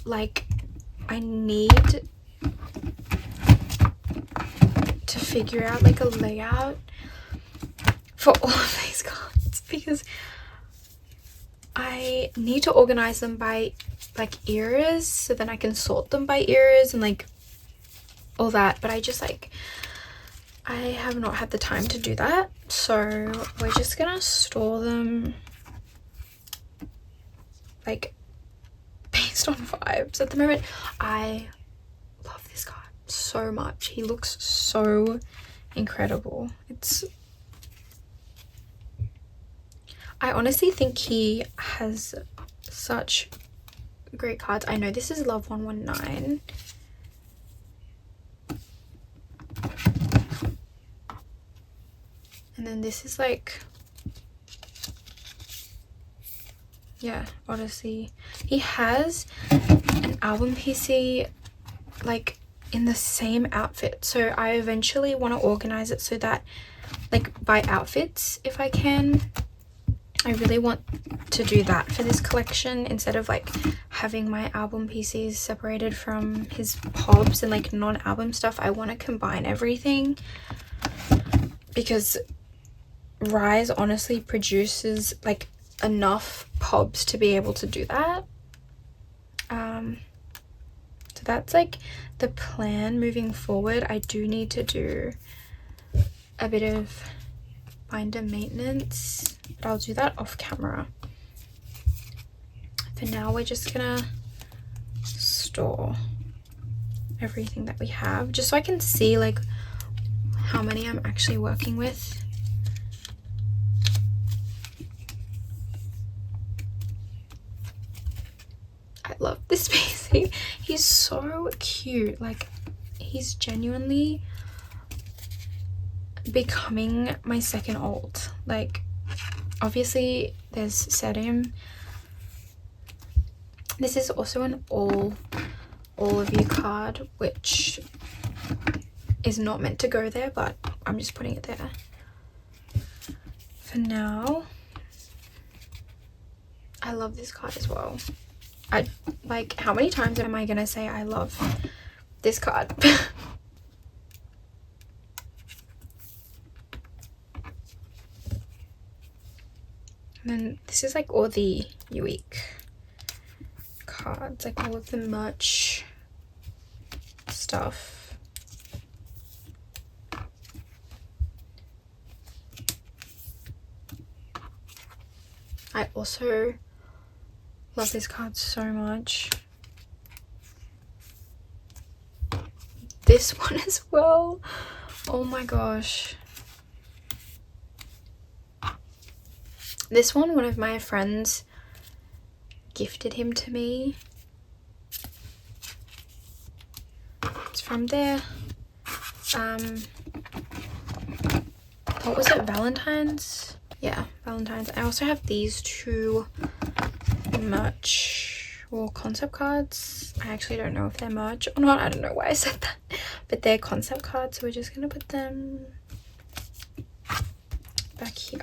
like, I need to figure out like a layout for all of these cards, because I need to organize them by like eras, so then I can sort them by eras and like all that. But I just like, I have not had the time to do that, so we're just gonna store them like based on vibes at the moment. I love this card so much. He looks so incredible. I honestly think he has such great cards. I know this is Love 119. And then this is like, yeah, Odyssey. He has an album PC like in the same outfit, so I eventually want to organize it so that like by outfits, if I can. I really want to do that for this collection, instead of like having my album PCs separated from his pobs and like non-album stuff. I want to combine everything, because riize honestly produces like enough pobs to be able to do that. So that's like the plan moving forward. I do need to do a bit of binder maintenance, but I'll do that off camera. For now, we're just gonna store everything that we have, just so I can see like how many I'm actually working with. I love this PC. He's so cute. Like, he's genuinely becoming my second ald. Like, obviously there's Sedim. This is also an all of you card, which is not meant to go there, but I'm just putting it there for now. I love this card as well. I like, how many times am I gonna say I love this card? And then this is like all the unique cards, like all of the merch stuff. I also love this card so much. This one as well. Oh my gosh. This one of my friends gifted him to me. It's from their what was it, Valentine's? Yeah, Valentine's. I also have these two merch or concept cards. I actually don't know if they're merch or not. I don't know why I said that, but they're concept cards, so we're just gonna put them back here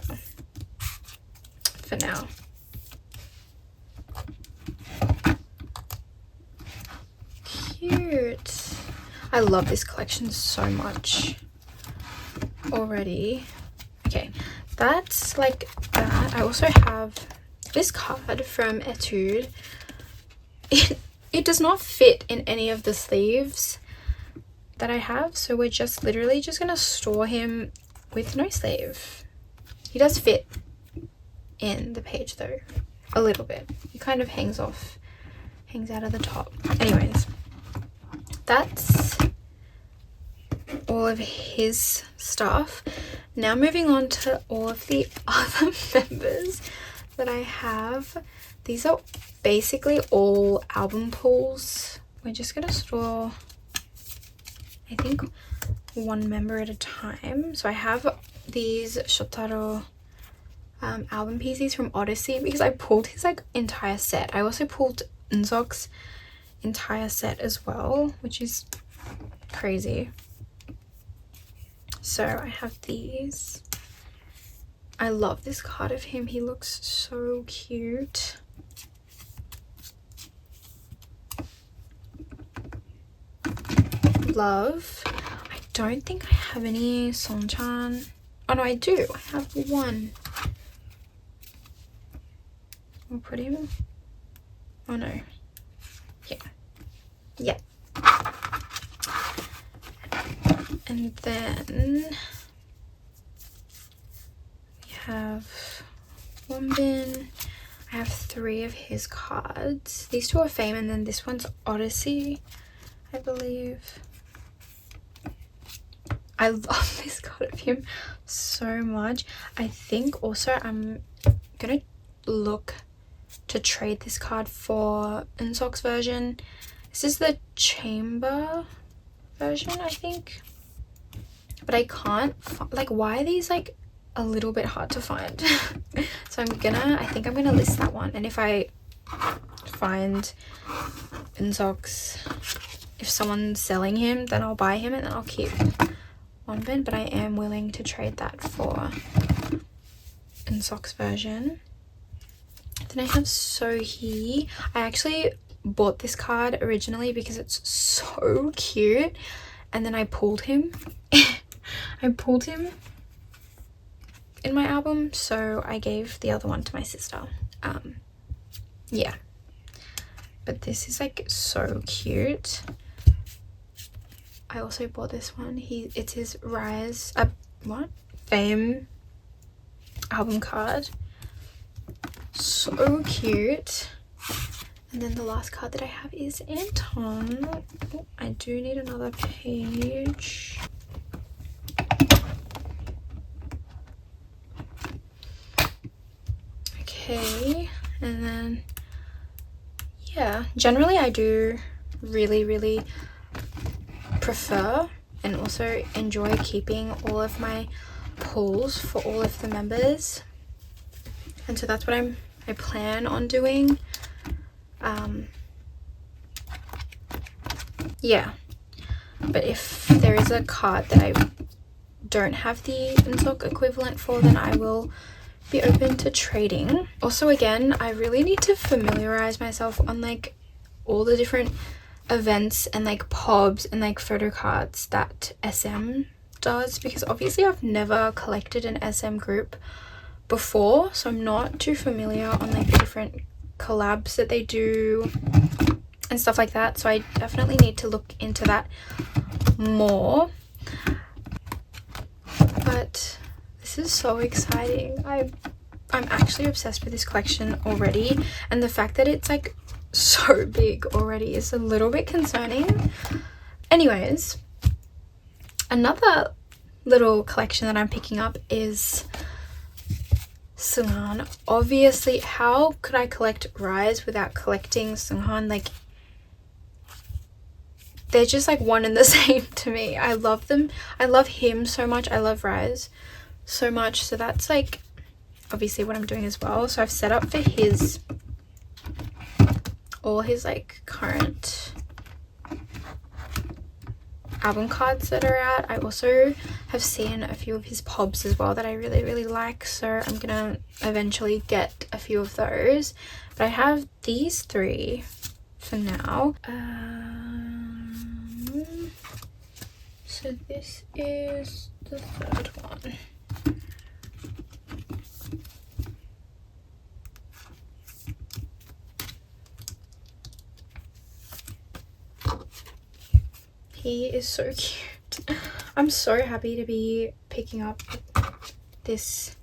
for now. cute. I love this collection so much already. Okay, that's like that. I also have this card from Etude. It does not fit in any of the sleeves that I have, so we're just literally just gonna store him with no sleeve. He does fit in the page though, a little bit. He kind of hangs out of the top. Anyways, that's all of his stuff. Now moving on to all of the other members that I have. These are basically all album pulls. We're just gonna store, I think, one member at a time. So I have these Shotaro album pieces from Odyssey because I pulled his like entire set. I also pulled Eunseok's entire set as well, which is crazy. So I have these. I love this card of him. He looks so cute. Love. I don't think I have any Songchan. Oh no, I do. I have one. We'll put him. Oh no. Yeah. Yeah. And then we have Wonbin. I have 3 of his cards. These 2 are Fame, and then this one's Odyssey, I believe. I love this card of him so much. I think also I'm gonna look to trade this card for Eunseok's version. This is the chamber version, I think. But I can't like, why are these like a little bit hard to find? So I think I'm gonna list that one, and if I find Eunseok's, if someone's selling him, then I'll buy him and then I'll keep Wonbin, but I am willing to trade that for Eunseok's version. Then I have Sohee. I actually bought this card originally because it's so cute, and then I pulled him. I pulled him in my album, so I gave the other one to my sister. Yeah, but this is like so cute. I also bought this one. It's his riize Fame album card. So cute. And then the last card that I have is Anton. Oh, I do need another page. Okay, and then yeah, generally I do really prefer and also enjoy keeping all of my pulls for all of the members, and so that's what I plan on doing. Yeah, but if there is a card that I don't have the Eunseok equivalent for, then I will be open to trading. Also, again, I really need to familiarize myself on like all the different events and like pobs and like photo cards that SM does, because obviously I've never collected an SM group before, so I'm not too familiar on like the different collabs that they do and stuff like that. So I definitely need to look into that more. But this is so exciting. I'm actually obsessed with this collection already, and the fact that it's like so big already is a little bit concerning. Anyways, another little collection that I'm picking up is xnghan. Obviously, how could I collect riize without collecting xnghan? Like, they're just like one and the same to me. I love them. I love him so much. I love riize so much. So that's like obviously what I'm doing as well. So I've set up for his, all his like current album cards that are out. I also have seen a few of his pobs as well that I really like, so I'm gonna eventually get a few of those. But I have these 3 for now. So this is the third one. He is so cute. I'm so happy to be picking up this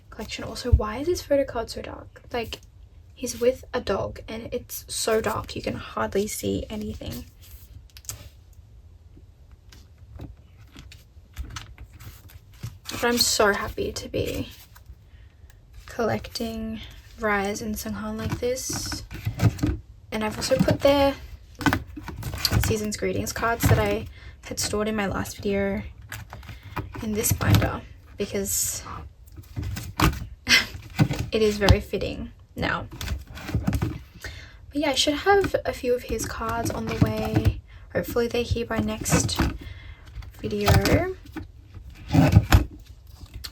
collection. Also, why is this photo card so dark? Like, he's with a dog and it's so dark you can hardly see anything. But I'm so happy to be collecting riize and xnghan like this. And I've also put their season's greetings cards that I had stored in my last video in this binder because it is very fitting now. But yeah, I should have a few of his cards on the way. Hopefully they're here by next video.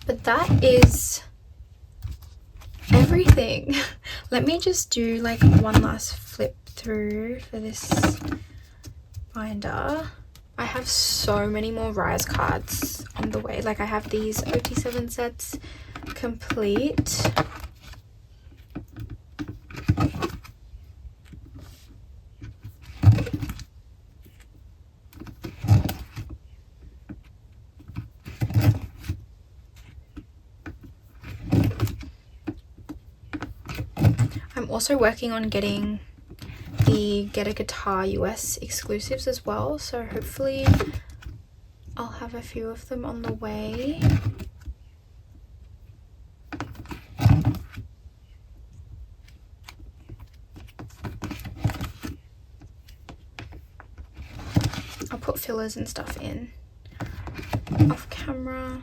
But that is everything. Let me just do like one last flip through for this binder. I have so many more riize cards on the way. Like, I have these OT7 sets complete. I'm also working on getting the Get a Guitar US exclusives as well, so hopefully I'll have a few of them on the way. I'll put fillers and stuff in off camera.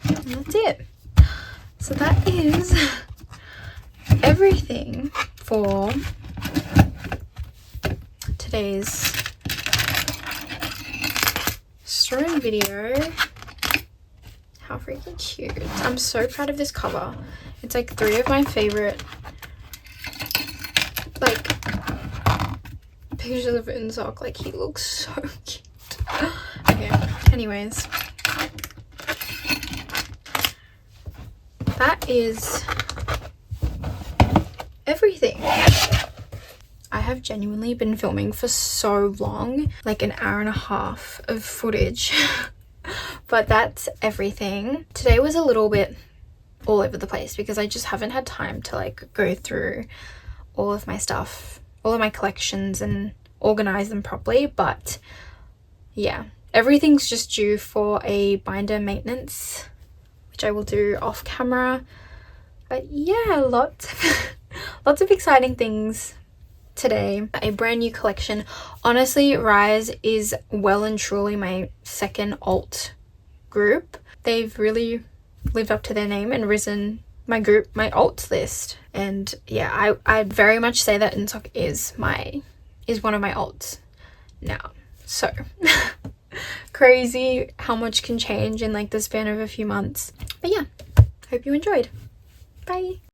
And that's it. So that is everything for today's stream video. How freaking cute. I'm so proud of this cover. It's like 3 of my favorite like pictures of Unsock. Like, he looks so cute. Okay, anyways, that is everything. I have genuinely been filming for so long, like an hour and a half of footage. But that's everything. Today was a little bit all over the place because I just haven't had time to like go through all of my stuff, all of my collections, and organize them properly. But yeah, everything's just due for a binder maintenance, which I will do off camera. But yeah, lots of exciting things today. A brand new collection. Honestly, riize is well and truly my second alt group. They've really lived up to their name and risen my group, my alt list. And yeah, I'd very much say that Unsock is one of my alts now. So crazy how much can change in like the span of a few months. But yeah, hope you enjoyed. Bye.